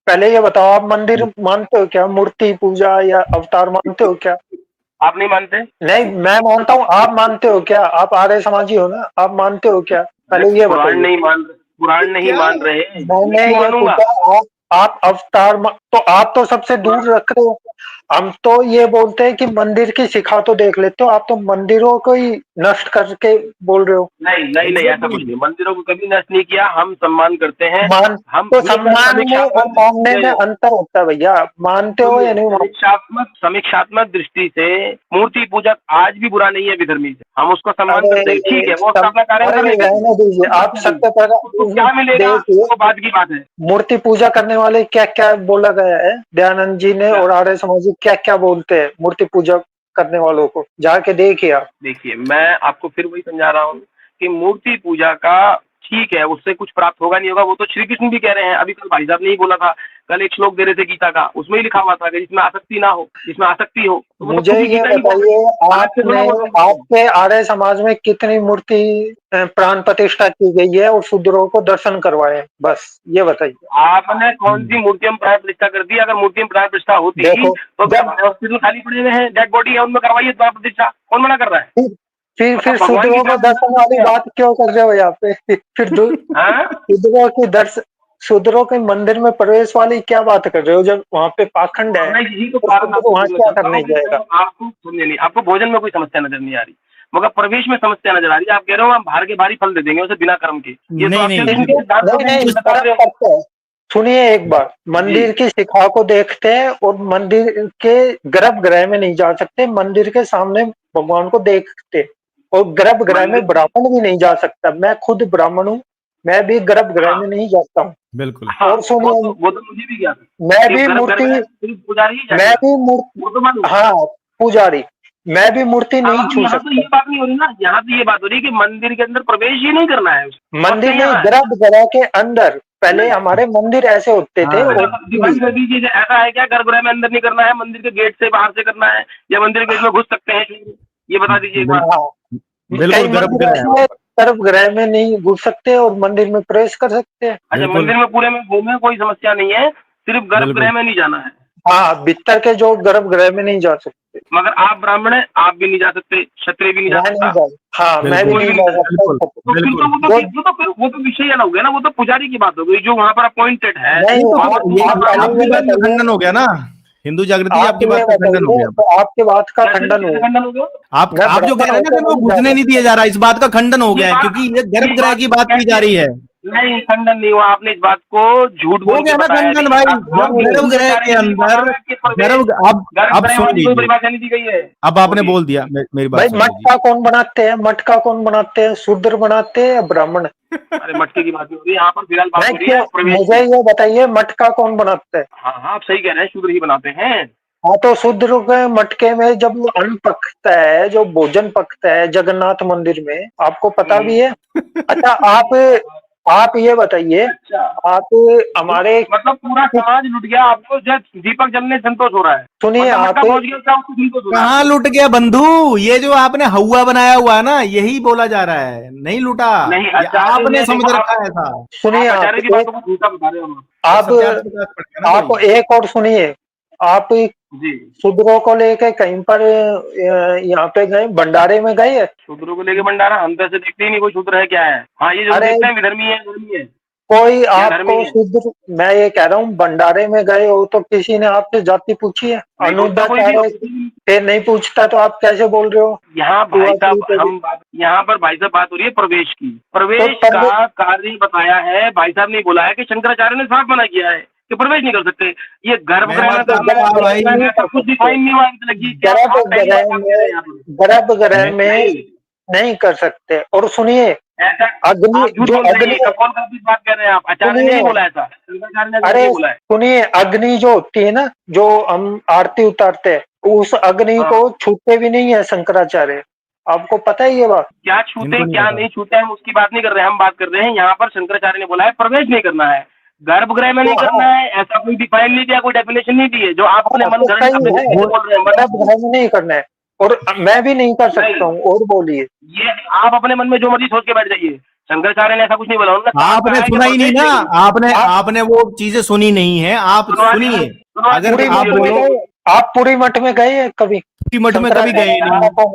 Speaker 1: पहले ये बताओ, आप मंदिर मानते हो क्या, मूर्ति पूजा या अवतार मानते हो क्या।
Speaker 3: आप नहीं मानते?
Speaker 1: नहीं, मैं मानता हूँ, आप मानते हो क्या, आप आर्य समाजी हो ना, आप मानते हो क्या,
Speaker 3: अरे
Speaker 1: पहले ये
Speaker 3: पुराण
Speaker 1: बताइए।
Speaker 3: नहीं मान रहे, पुराण नहीं
Speaker 2: क्या?
Speaker 3: मान रहे, मैं
Speaker 1: मैंने
Speaker 3: क्यों
Speaker 1: ये
Speaker 3: मानूंगा?
Speaker 1: पूछा, आप अवतार तो आप तो सबसे दूर रख रहे हो। हम तो ये बोलते हैं कि मंदिर की शिखा तो देख लेते हो, आप तो मंदिरों को ही नष्ट करके बोल रहे हो।
Speaker 3: नहीं नहीं नहीं, ऐसा कुछ नहीं, मंदिरों को कभी नष्ट नहीं किया, हम सम्मान करते हैं।
Speaker 1: मान
Speaker 3: हम
Speaker 1: तो
Speaker 3: हमेशा
Speaker 1: सम्मान में और
Speaker 3: समीक्षात्मक
Speaker 1: मानने
Speaker 3: दृष्टि
Speaker 1: में
Speaker 3: से,
Speaker 1: अंतर होता है भैया, मानते हो या
Speaker 3: सुनिए,
Speaker 1: नहीं मानते।
Speaker 3: समीक्षात्मक दृष्टि से मूर्ति पूजक आज भी बुरा नहीं है विधर्मी से, हम उसको सम्मान
Speaker 1: अरे
Speaker 3: करते हैं, ठीक है, वो अपना कार्य कर लेगा,
Speaker 1: रहने दीजिए, आप सत्य
Speaker 3: उसको क्या मिलेगा
Speaker 1: देखिए,
Speaker 3: वो बात की बात है।
Speaker 1: मूर्ति पूजा करने वाले क्या क्या बोला गया है, दयानंद जी ने और आर्य समाजी क्या क्या बोलते हैं मूर्ति पूजा करने वालों को, जाके देखिए आप।
Speaker 3: देखिए मैं आपको फिर वही समझा रहा हूँ कि मूर्ति पूजा का ठीक है, उससे कुछ प्राप्त होगा नहीं होगा, वो तो श्री कृष्ण भी कह रहे हैं। अभी कल भाई साहब ने ही बोला था, कल एक श्लोक दे रहे थे गीता का, उसमें ही लिखा हुआ था कि जिसमें आसक्ति ना हो, जिसमें आसक्ति हो, तो वो तो
Speaker 1: मुझे
Speaker 3: खुद ही
Speaker 1: ये
Speaker 3: गीता ही बोल रही
Speaker 1: बताइए,
Speaker 3: है।
Speaker 1: आपने आपके आर्य समाज में कितनी मूर्ति प्राण प्रतिष्ठा की गई है और शूद्रों को दर्शन करवाए, बस ये बताइए।
Speaker 3: आपने कौन सी मूर्तियों में प्राण प्रतिष्ठा कर दी? अगर मूर्तियों में प्राण प्रतिष्ठा होती
Speaker 1: देखो,
Speaker 3: तो हॉस्पिटल खाली पड़े हुए हैं, डेड बॉडी है, उनमें करवाइए प्राण प्रतिष्ठा, कौन मना कर रहा है?
Speaker 1: फिर
Speaker 3: भगवान की
Speaker 1: शूद्रों को दर्शन वाली बात क्यों कर रहे हो यहाँ पे फिर
Speaker 3: हाँ?
Speaker 1: शूद्रों की दर्शन, शूद्रों के मंदिर में प्रवेश वाली क्या बात कर रहे हो, जब वहाँ पे पाखंड है
Speaker 3: मैं यही तो
Speaker 1: तो
Speaker 3: कारण
Speaker 1: शूद्र
Speaker 3: आपको
Speaker 1: वहाँ
Speaker 3: बोलना
Speaker 1: क्या
Speaker 3: चाहता
Speaker 1: करने
Speaker 3: हूँ कि
Speaker 1: जाएगा।
Speaker 3: जो आपको समझे नहीं, आपको भोजन में कोई समस्या नजर नहीं आ रही, मगर प्रवेश में समस्या नजर आ रही है। आप कह रहे हो हम बाहर के भारी फल दे देंगे उसे बिना कर्म के, ये तो
Speaker 2: नहीं
Speaker 3: आपके
Speaker 2: नहीं,
Speaker 3: सिद्धांत को
Speaker 1: नहीं,
Speaker 3: बता
Speaker 1: फर्क
Speaker 3: रहे हो।
Speaker 1: पड़ता है। सुनिए एक बार, मंदिर की शिखा को देखते हैं और मंदिर के गर्भगृह में नहीं जा सकते, मंदिर के सामने भगवान को देखते, और गर्भगृह में ब्राह्मण भी नहीं जा सकता। मैं खुद ब्राह्मण हूँ, मैं भी गर्भगृह में नहीं जाता हूँ।
Speaker 2: बिल्कुल।
Speaker 3: हाँ,
Speaker 1: और सुनिए,
Speaker 3: वो तो मुझे भी ज्ञात है,
Speaker 1: मैं
Speaker 3: कि
Speaker 1: भी
Speaker 3: गर्भ
Speaker 1: मूर्ति
Speaker 3: में सिर्फ पुजारी ही
Speaker 1: मैं
Speaker 3: जाएगा,
Speaker 1: भी मूर्ति
Speaker 3: वो तो मालूम।
Speaker 1: हाँ, पुजारी, मैं भी मूर्ति नहीं
Speaker 3: अब
Speaker 1: छू
Speaker 3: यहाँ तो ये
Speaker 1: सकता।
Speaker 3: बात नहीं हो रही ना, यहाँ तो ये बात हो रही है कि मंदिर के अंदर प्रवेश ही नहीं करना है,
Speaker 1: मंदिर
Speaker 3: नहीं
Speaker 1: नहीं,
Speaker 3: आना है।
Speaker 1: गर्भगृह के अंदर पहले हमारे मंदिर ऐसे होते थे।
Speaker 2: हाँ।
Speaker 3: डिफाइन कर दीजिए, ऐसा है क्या गर्भगृह में अंदर नहीं करना है, मंदिर के गेट से बाहर से करना है, या मंदिर के गेट में घुस सकते हैं, ये बता दीजिए एक बार।
Speaker 1: हाँ,
Speaker 2: बिल्कुल
Speaker 1: कई मंदिर
Speaker 2: गर्भगृह है
Speaker 1: ऐसे
Speaker 2: वहाँ
Speaker 1: हैं,
Speaker 2: पर।
Speaker 1: गर्भगृह में नहीं घुस सकते और मंदिर में प्रवेश कर सकते हैं।
Speaker 3: अच्छा,
Speaker 2: बिल्कुल
Speaker 3: मंदिर में पूरे में घूमे कोई समस्या नहीं है, सिर्फ
Speaker 2: बिल्कुल।
Speaker 3: गर्भगृह में नहीं जाना है।
Speaker 1: हाँ, भीतर के जो गर्भगृह में नहीं जा सकते।
Speaker 3: मगर आप ब्राह्मण हैं, आप भी नहीं जा सकते, क्षत्रिय भी नहीं जा
Speaker 1: मैं नहीं
Speaker 3: सकता,
Speaker 1: जा, हाँ मैं भी
Speaker 2: बिल्कुल
Speaker 3: कोई
Speaker 1: नहीं
Speaker 3: भी
Speaker 1: जा
Speaker 3: नहीं जा
Speaker 1: सकता।
Speaker 2: बिल्कुल
Speaker 3: तो फिर
Speaker 2: बिल्कुल।
Speaker 3: तो वो तो विषय अलग हो गया ना, वो तो पुजारी की बात हो गई, जो वहाँ पर अपॉइंटेड है।
Speaker 1: नहीं,
Speaker 2: ये तो
Speaker 1: आप
Speaker 2: ये
Speaker 1: पहले
Speaker 2: आपकी
Speaker 1: ये
Speaker 2: बात का
Speaker 1: बताइए,
Speaker 2: खंडन हो गया ना, हिंदू जागृति
Speaker 1: आप
Speaker 2: आपकी
Speaker 1: ये
Speaker 2: बात का खंडन हो
Speaker 1: बताइए
Speaker 2: गया।
Speaker 1: तो आपके बात का
Speaker 3: कैसे
Speaker 1: खंडन
Speaker 3: कैसे
Speaker 1: हो।
Speaker 3: खंडन हो गया?
Speaker 1: मैं
Speaker 2: आप जो कह
Speaker 1: ब्राह्मण
Speaker 2: रहे हैं ना
Speaker 1: होकर
Speaker 2: कि वो
Speaker 1: नहीं जा
Speaker 2: घुसने नहीं दिया
Speaker 1: सकता।
Speaker 2: जा रहा, इस बात का खंडन हो गया है, क्योंकि ये गर्भगृह की बात की जा रही है।
Speaker 3: नहीं, खंडन नहीं हुआ, आपने इस बात को झूठ
Speaker 2: हो
Speaker 3: बोल के
Speaker 2: गया ना
Speaker 3: बताया।
Speaker 2: खंडन
Speaker 3: नहीं,
Speaker 2: भाई,
Speaker 3: आप
Speaker 2: जब गर्भगृह के अंदर गर्भ अब
Speaker 3: गर्भगृह
Speaker 2: सुन
Speaker 3: वाली कोई
Speaker 2: लीजिए,
Speaker 3: परिभाषा नहीं दी गई है।
Speaker 2: अब आपने
Speaker 3: बोलिए।
Speaker 2: बोल दिया, मेरी बात
Speaker 1: भाई
Speaker 2: सुन लीजिए।
Speaker 1: मटका कौन बनाते हैं? मटका कौन बनाते हैं? शूद्र बनाते हैं या ब्राह्मण?
Speaker 3: अरे मटके की बात नहीं हो रही यहाँ पर, फिलहाल बात
Speaker 1: नहीं,
Speaker 3: हो रही
Speaker 1: क्यों?
Speaker 3: है प्रवेश
Speaker 1: मुझे
Speaker 3: की।
Speaker 1: ये बताइए मटका कौन बनाता है?
Speaker 3: हाँ हाँ, आप सही कह रहे हैं, शूद्र ही बनाते हैं।
Speaker 1: हाँ, तो शूद्र के मटके में जब वो अन्न पकता है, जो भोजन पकता है जगन्नाथ मंदिर में, आपको पता भी है। अच्छा, आप ये बताइए,
Speaker 3: अच्छा,
Speaker 1: आप हमारे,
Speaker 3: मतलब पूरा समाज लुट गया, आपको जब दीपक जलने से संतोष हो रहा है,
Speaker 1: सुनिए
Speaker 3: मतलब मटका
Speaker 1: आप,
Speaker 3: पहुंच गया उसका, उसको संतोष हो रहा है।
Speaker 2: कहाँ लुट गया बंधु? ये जो आपने हवा बनाया हुआ है ना, यही बोला जा रहा है, नहीं लुटा।
Speaker 3: नहीं,
Speaker 2: ये
Speaker 3: आचार्य
Speaker 2: आपने
Speaker 3: ने
Speaker 2: समझ
Speaker 3: देखो,
Speaker 2: रखा है ऐसा।
Speaker 1: सुनिए
Speaker 3: आप
Speaker 1: आप
Speaker 3: आचार्य की बातों को झूठा बता रहे हो हम।
Speaker 2: तो
Speaker 1: आप
Speaker 2: सत्यार्थ प्रकाश पड़ेगा ना
Speaker 1: आप
Speaker 2: भाई।
Speaker 1: एक और सुनिए। आप
Speaker 3: जी,
Speaker 1: शूद्रों को लेके कहीं पर यहाँ पे गए, भंडारे में गए?
Speaker 3: शूद्रों को लेके भंडारा, हम तो ऐसे देखते ही नहीं कोई शूद्र है क्या है। हाँ, ये जरूर
Speaker 1: अरे,
Speaker 3: देखते हैं विधर्मी है, धर्मी है
Speaker 1: कोई
Speaker 3: या धर्मी
Speaker 1: आपको
Speaker 3: है।
Speaker 1: शूद्र, मैं ये कह रहा हूँ, भंडारे में गए हो तो किसी ने आपसे जाति पूछी है?
Speaker 3: नहीं पूछता कोई भी।
Speaker 1: अनुदाचार है, फिर नहीं पूछता तो आप कैसे बोल रहे हो?
Speaker 3: यहाँ भाई
Speaker 1: शुरुआती
Speaker 3: साहब,
Speaker 1: पे भी।
Speaker 3: यहाँ पर भाई साहब बात हो रही है प्रवेश की।
Speaker 1: तो
Speaker 3: प्रवेश का कार्य बताया है, भाई साहब ने बोला है कि शंकराचार्य ने साफ मना किया है कि प्रवेश नहीं कर सकते। ये गर्भगृह में
Speaker 2: मैंने
Speaker 3: करना है,
Speaker 2: कहा भाई,
Speaker 3: गर्भगृह में ऐसा कुछ डिफाइन नहीं हुआ अभी तक। ये क्या आप पहली बार
Speaker 1: गर्भगृह
Speaker 3: बात कह रहे हैं यहाँ
Speaker 1: में,
Speaker 3: पर?
Speaker 1: गर्भगृह में
Speaker 3: नहीं,
Speaker 1: नहीं कर सकते। और सुनिए,
Speaker 3: ऐसा
Speaker 1: अग्नि,
Speaker 3: आप झूठ
Speaker 1: जो
Speaker 3: बोल रहे
Speaker 1: अग्नि,
Speaker 3: हैं, कौन सा बात कर रहे हैं आप? आचार्य ने
Speaker 1: सुनिए,
Speaker 3: नहीं बोला ऐसा, शंकराचार्य ने ऐसा
Speaker 1: अरे
Speaker 3: नहीं बोला है।
Speaker 1: सुनिए, अग्नि जो होती है ना, जो हम आरती उतारते हैं, उस अग्नि
Speaker 3: हाँ,
Speaker 1: को छूते भी नहीं है शंकराचार्य। आपको पता है ये बात?
Speaker 3: क्या छूते
Speaker 2: इनको नहीं
Speaker 3: क्या
Speaker 2: पता।
Speaker 3: नहीं छूते, हम उसकी बात नहीं कर रहे हैं। हम बात कर रहे हैं यहाँ पर शंकराचार्य ने बोला है प्रवेश नहीं करना है, गर्भगृह में नहीं
Speaker 1: तो
Speaker 3: करना
Speaker 1: हाँ,
Speaker 3: है, ऐसा कोई डिफाइन नहीं दिया, कोई डेफिनेशन नहीं दी है, जो आप अपने मन
Speaker 1: तो
Speaker 3: घड़ंट
Speaker 1: सही
Speaker 3: अपने
Speaker 1: है,
Speaker 3: तरीके से बोल रहे हैं।
Speaker 1: गर्भगृह में नहीं करना है और मैं भी नहीं कर
Speaker 3: नहीं,
Speaker 1: सकता हूँ। और बोलिए।
Speaker 3: ये आप अपने मन में जो मर्जी सोच के बैठ जाइए, शंकराचार्य ने ऐसा कुछ नहीं बोला। उन्होंने साफ
Speaker 2: आपने
Speaker 3: कहा है कि
Speaker 2: सुना ही नहीं
Speaker 3: प्रवेश
Speaker 2: ना,
Speaker 3: नहीं।
Speaker 2: आपने
Speaker 1: आप
Speaker 2: आपने वो चीजें सुनी नहीं है, आप सुनिए। अगर
Speaker 1: पूरी
Speaker 2: आप
Speaker 1: मठ में
Speaker 2: बोलो
Speaker 1: गए? आप पूरी मठ में गए हैं कभी?
Speaker 2: कि मठ में कभी गए
Speaker 1: शंकराचार्य
Speaker 2: नहीं,
Speaker 3: आप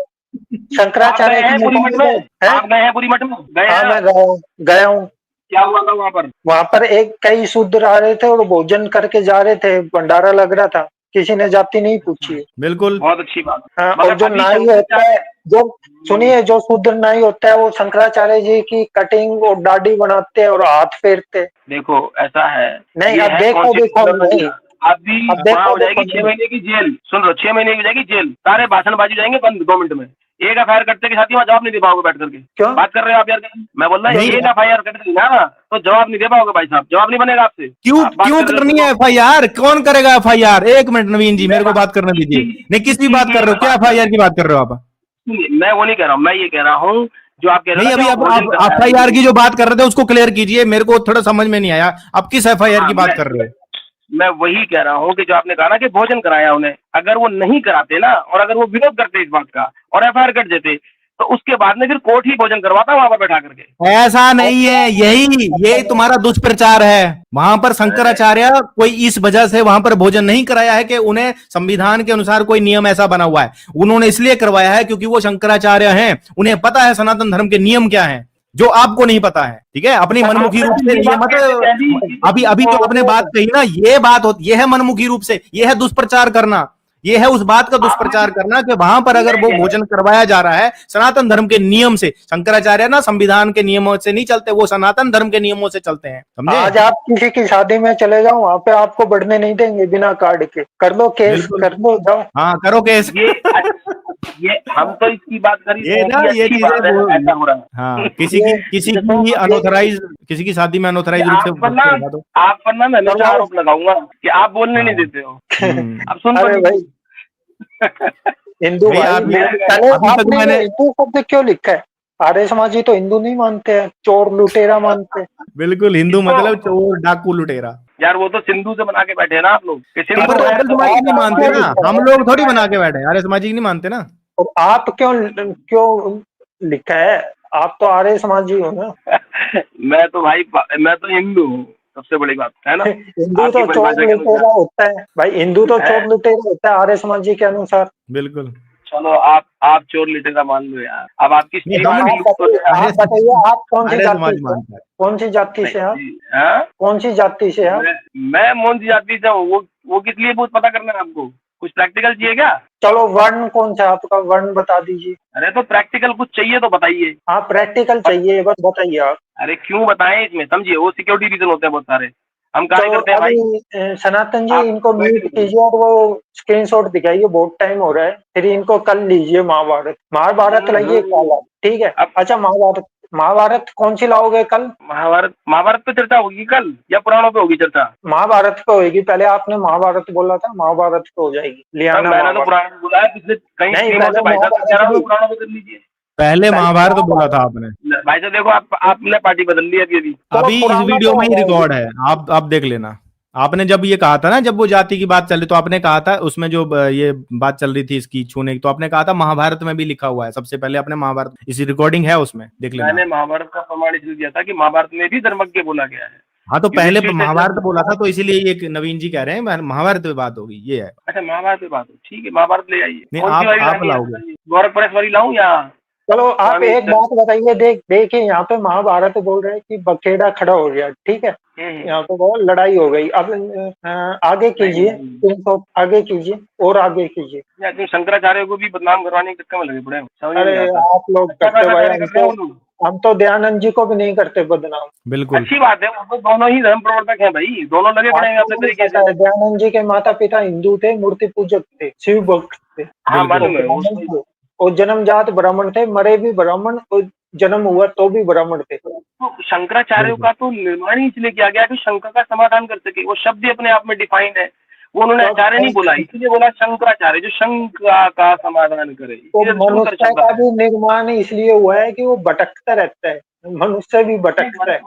Speaker 1: शंकराचार्य
Speaker 3: गए
Speaker 1: की
Speaker 3: हैं पूरी
Speaker 1: मठों
Speaker 3: मठ
Speaker 1: में
Speaker 3: में?
Speaker 1: गए हैं?
Speaker 3: आप गए हैं पूरी मठ में? गए
Speaker 1: हाँ,
Speaker 3: हैं
Speaker 1: मैं
Speaker 3: आप?
Speaker 1: गया हूँ।
Speaker 3: क्या हुआ था वहां पर?
Speaker 1: वहां पर एक कई शूद्र आ रहे थे और भोजन करके जा रहे थे, भंडारा लग रहा था, किसी ने जाति नहीं पूछी है।
Speaker 2: बिल्कुल।
Speaker 3: बहुत अच्छी बात।
Speaker 1: हाँ, और
Speaker 3: मगर
Speaker 1: जो
Speaker 3: अभी
Speaker 1: नाई होता है, जो
Speaker 3: शंकराचार्य,
Speaker 1: सुनिए, जो शूद्र नाई होता है वो शंकराचार्य जी की कटिंग और दाढ़ी बनाते हैं और हाथ फेरते हैं।
Speaker 3: देखो ऐसा है,
Speaker 1: नहीं,
Speaker 3: ये
Speaker 1: अब
Speaker 3: है
Speaker 1: देखो देखो
Speaker 3: कॉन्स्टिट्यूशनल
Speaker 1: नहीं,
Speaker 3: रजिया। अभी
Speaker 1: अब
Speaker 3: वहां
Speaker 1: देखो
Speaker 3: हो जाएगी
Speaker 1: देखो
Speaker 3: 6
Speaker 1: नहीं।
Speaker 3: महीने की जेल। सुन लो, 6 महीने की हो जाएगी जेल, सारे भाषणबाजी जाएंगे बंद 2 मिनट में। एक एफआईआर कटने के साथ ही वहाँ जवाब नहीं दे पाओगे बैठ करके।
Speaker 1: क्यों?
Speaker 3: बात कर रहे हो आप यार? मैं बोल रहा हूँ
Speaker 2: नहीं,
Speaker 3: एक एफआईआर कट गई ना तो जवाब नहीं दे पाओगे भाई साहब, जवाब नहीं बनेगा आपसे।
Speaker 2: क्यों
Speaker 3: आप बात
Speaker 2: क्यों
Speaker 3: कर रहे
Speaker 2: करनी
Speaker 3: हो
Speaker 2: है एफआईआर? कौन करेगा एफआईआर? एक मिनट नवीन जी, मेरे को बात करने दीजिए। नहीं, किसकी बात कर रहे हो? क्या एफआईआर की बात कर रहे हो आप?
Speaker 3: मैं वो नहीं कह रहा हूँ, मैं ये कह रहा हूँ जो आप कह रहे
Speaker 2: नहीं,
Speaker 3: हो ना
Speaker 2: अभी
Speaker 3: कि
Speaker 2: अब
Speaker 3: वो भोजन
Speaker 2: आप
Speaker 3: कराया
Speaker 2: एफआईआर की जो बात कर रहे थे उसको क्लियर कीजिए, मेरे को थोड़ा समझ में नहीं आया, आप किस एफआईआर
Speaker 3: हाँ,
Speaker 2: की बात कर रहे हो?
Speaker 3: मैं वही कह रहा हूँ कि जो आपने कहा ना कि भोजन कराया उन्हें, अगर वो नहीं कराते ना और अगर वो विरोध करते इस बात का और एफआईआर कट देते तो उसके बाद में फिर कोर्ट ही भोजन करवाता वहां पर बैठा करके।
Speaker 2: ऐसा नहीं है, यही तुम्हारा दुष्प्रचार है। वहां पर शंकराचार्य कोई इस वजह से वहां पर भोजन नहीं कराया है कि उन्हें संविधान के अनुसार कोई नियम ऐसा बना हुआ है। उन्होंने इसलिए करवाया है क्योंकि वो शंकराचार्य हैं, उन्हें पता है सनातन धर्म के नियम क्या है, जो आपको नहीं पता है। ठीक है, अपनी मनमुखी रूप से ये मत, अभी अभी जो आपने बात कही ना, ये है मनमुखी रूप से, ये है दुष्प्रचार करना, ये है उस बात का दुष्प्रचार करना कि वहां पर अगर वो भोजन करवाया जा रहा है सनातन धर्म के नियम से। शंकराचार्य ना संविधान के नियमों से नहीं चलते, वो सनातन धर्म के नियमों से चलते हैं, समझे?
Speaker 1: आज आप किसी की शादी में चले जाओ, वहां पे आपको बढ़ने नहीं देंगे बिना कार्ड के। कर लो केस,
Speaker 2: बिल्कुल।
Speaker 1: कर लो, जाओ।
Speaker 2: हाँ, करो केस।
Speaker 3: ये हम तो इसकी बात कर ही
Speaker 2: ये
Speaker 3: रहे हैं
Speaker 2: ना,
Speaker 3: कि
Speaker 2: ये
Speaker 3: अच्छी
Speaker 2: चीजें
Speaker 3: बात है, ऐसा हो रहा है।
Speaker 2: हाँ, किसी की अनऑथराइज, किसी की शादी में अनऑथराइज रूप से करवा दो।
Speaker 3: आप पर ना मैं हमेशा आरोप लगाऊंगा कि आप बोलने नहीं
Speaker 2: हाँ।
Speaker 3: देते हो। अब सुन तो
Speaker 1: अरे भाई, हिंदू
Speaker 2: भाई
Speaker 1: भाई
Speaker 2: आप ये
Speaker 1: पहले
Speaker 2: अभी तक
Speaker 1: आपने
Speaker 2: मैंने
Speaker 1: हिंदू शब्द क्यों लिखा है? आर्य समाजी तो हिंदू नहीं मानते हैं, चोर लुटेरा मानते हैं।
Speaker 2: बिल्कुल हिंदू
Speaker 3: इसको
Speaker 2: मतलब चोर डाकू लुटेरा।
Speaker 3: यार वो तो सिंधु से बना के बैठे हैं ना आप लोग, कि
Speaker 2: हाँ,
Speaker 3: सिंधु
Speaker 2: पर
Speaker 1: तो
Speaker 3: है
Speaker 2: आर्य
Speaker 3: तो
Speaker 2: समाजी नहीं
Speaker 1: आप
Speaker 2: मानते
Speaker 1: क्यों
Speaker 2: ना,
Speaker 1: लिखा
Speaker 2: हम
Speaker 1: है?
Speaker 2: लोग थोड़ी बना के बैठे हैं, आर्य समाजी नहीं मानते ना।
Speaker 1: और आप क्यों क्यों लिखा है? आप तो आर्य समाजी हो ना।
Speaker 3: मैं तो भाई मैं तो हिंदू हूँ, सबसे बड़ी बात है ना,
Speaker 1: हिंदू
Speaker 3: आपकी
Speaker 1: तो चोर
Speaker 3: परिभाषा के अनुसार
Speaker 1: लुटेरा होता है भाई, हिंदू तो
Speaker 3: है।
Speaker 1: चोर लुटेरा होता है आर्य समाजी के अनुसार।
Speaker 2: बिल्कुल
Speaker 3: चलो आप चोर लिटेरा मान लो यार, अब आपकी
Speaker 2: नहीं,
Speaker 3: स्त्री
Speaker 2: हम
Speaker 3: मान
Speaker 1: आप
Speaker 3: ली तो
Speaker 1: बताइए,
Speaker 3: यार।
Speaker 2: आर्य
Speaker 1: आप बताइए, आप कौन सी
Speaker 2: आर्य
Speaker 1: जाति
Speaker 2: समाज
Speaker 1: से हैं?
Speaker 2: मानता है।
Speaker 1: कौन सी जाति से हैं आप?
Speaker 3: नहीं, हाँ?
Speaker 1: कौन सी जाति से हैं आप?
Speaker 3: मैं कौन सी जाति से हूँ, वो किस लिए पता करना है आपको? कुछ प्रैक्टिकल चाहिए क्या?
Speaker 1: चलो वर्ण कौन सा है आपका, वर्ण बता दीजिए।
Speaker 3: अरे तो प्रैक्टिकल कुछ चाहिए तो बताइए।
Speaker 1: हाँ प्रैक्टिकल चाहिए, बस बताइए आप।
Speaker 3: अरे क्यों बताएं, इसमें समझिए, वो सिक्योरिटी रीजन होते हैं बहुत सारे, हम कार्य
Speaker 1: चलो
Speaker 3: करते हैं भाई।
Speaker 1: अभी सनातन जी
Speaker 3: आप
Speaker 1: इनको म्यूट
Speaker 3: बैठे
Speaker 1: कीजिए और वो स्क्रीनशॉट दिखाइए, बहुत टाइम हो रहा है, फिर इनको कल लीजिए महाभारत, महाभारत लाइए कल आप, ठीक है?
Speaker 3: अब
Speaker 1: अच्छा महाभारत, महाभारत कौन सी लाओगे कल?
Speaker 3: महाभारत महाभारत पे चर्चा होगी कल या पुराणों पे होगी चर्चा?
Speaker 1: महाभारत पे होगी, पहले आपने महाभारत बोला था, महाभारत पे हो जाएगी,
Speaker 3: तब
Speaker 1: लियाना
Speaker 3: मैंने तो
Speaker 1: महाभारत।
Speaker 3: पुराण बोला है पिछले कई
Speaker 1: नहीं
Speaker 3: स्ट्रीमों से,
Speaker 1: पहले
Speaker 3: भाई साहब मैं कह
Speaker 1: महाभारत
Speaker 3: रहा हूँ
Speaker 1: की,
Speaker 3: पुराणों पे कर लीजिए।
Speaker 2: पहले
Speaker 1: पहले
Speaker 2: महाभारत बोला
Speaker 1: महाभारत।
Speaker 2: था आपने।
Speaker 3: भाई साहब देखो, आपने पार्टी बदल ली अभी।
Speaker 1: चलो
Speaker 2: अभी इस
Speaker 1: पुराना
Speaker 2: वीडियो
Speaker 1: तो
Speaker 2: में
Speaker 1: हो
Speaker 2: ही
Speaker 1: जाएगी।
Speaker 2: रिकॉर्ड है, आप देख लेना। आपने जब ये कहा था ना, जब वो जाति की बात चल रही, तो आपने कहा था उसमें जो ये बात चल रही थी इसकी छूने की, तो आपने कहा था महाभारत में भी लिखा हुआ है, सबसे पहले आपने महाभारत, इसी रिकॉर्डिंग है उसमें, देख लेना
Speaker 3: मैंने
Speaker 2: आप।
Speaker 3: महाभारत का प्रमाण इसलिए दिया था कि महाभारत में भी धर्मज्ञ बोला गया है।
Speaker 2: हाँ, तो पहले
Speaker 3: युधिष्ठिर से
Speaker 2: महाभारत
Speaker 3: जब,
Speaker 2: बोला था, तो इसीलिए ये नवीन जी कह रहे हैं महाभारत पे बात होगी, ये है।
Speaker 3: अच्छा महाभारत पे बात हो, ठीक है महाभारत ले आइए।
Speaker 2: नहीं,
Speaker 3: कौन सी वाली
Speaker 2: आप
Speaker 3: लानी है
Speaker 2: लाओगे।
Speaker 3: बताइए? गौरव प्रेस वाली लाऊं या
Speaker 1: चलो आप
Speaker 3: स्वामी
Speaker 1: एक बात बताइए, देखिए यहाँ पे महाभारत बोल रहे हैं कि बखेड़ा खड़ा हो गया, ठीक है? यहाँ पे बहुत लड़ाई हो गई, अब आगे
Speaker 3: नहीं
Speaker 1: कीजिए,
Speaker 3: नहीं
Speaker 1: 300 आगे कीजिए और आगे कीजिए।
Speaker 3: या तुम शंकराचार्य को भी बदनाम करवाने के चक्कर में लगे पड़े हो, समझ में
Speaker 1: अरे
Speaker 3: नहीं आता।
Speaker 1: आप लोग
Speaker 3: अच्छा
Speaker 1: करते
Speaker 3: खासा
Speaker 1: भाई,
Speaker 3: कार्य कर रहे हैं वो लोग।
Speaker 1: हम तो दयानंद जी को भी नहीं करते बदनाम।
Speaker 2: बिल्कुल।
Speaker 3: अच्छी बात है, वो तो दोनों ही धर्म प्रवर्तक हैं भाई, दोनों लगे पड़े हैं
Speaker 1: आपको
Speaker 3: अपने
Speaker 1: नहीं
Speaker 3: तरीके
Speaker 1: पता
Speaker 3: से।
Speaker 1: है, दयानंद जी के माता पिता हिंदू थे, मूर्ति पूजक थे, शिव भक्त थे,
Speaker 3: हाँ
Speaker 2: बिल्कुल।
Speaker 1: वो
Speaker 3: मालूम है वो
Speaker 1: ब्राह्मण
Speaker 3: तो।
Speaker 1: थे, और जन्मजात ब्राह्मण थे, मरे भी ब्राह्मण, और जन्म हुआ तो भी ब्राह्मण थे।
Speaker 3: तो शंकराचार्य
Speaker 2: बिल्कुल।
Speaker 3: का तो निर्माण ही इसलिए किया गया कि शंका का समाधान कर सके, वो शब्द ही अपने आप में डिफाइंड है। वो उन्होंने
Speaker 1: तो
Speaker 3: आचार्य नहीं बोला, इसलिए बोला शंकराचार्य, जो शंका का समाधान करे,
Speaker 1: तो
Speaker 3: इसलिए शंकर
Speaker 1: मनुष्य
Speaker 3: शब्द
Speaker 1: का
Speaker 3: है।
Speaker 1: भी निर्माण इसलिए हुआ है कि वो भटकता रहता है, मनुष्य भी भटकता है।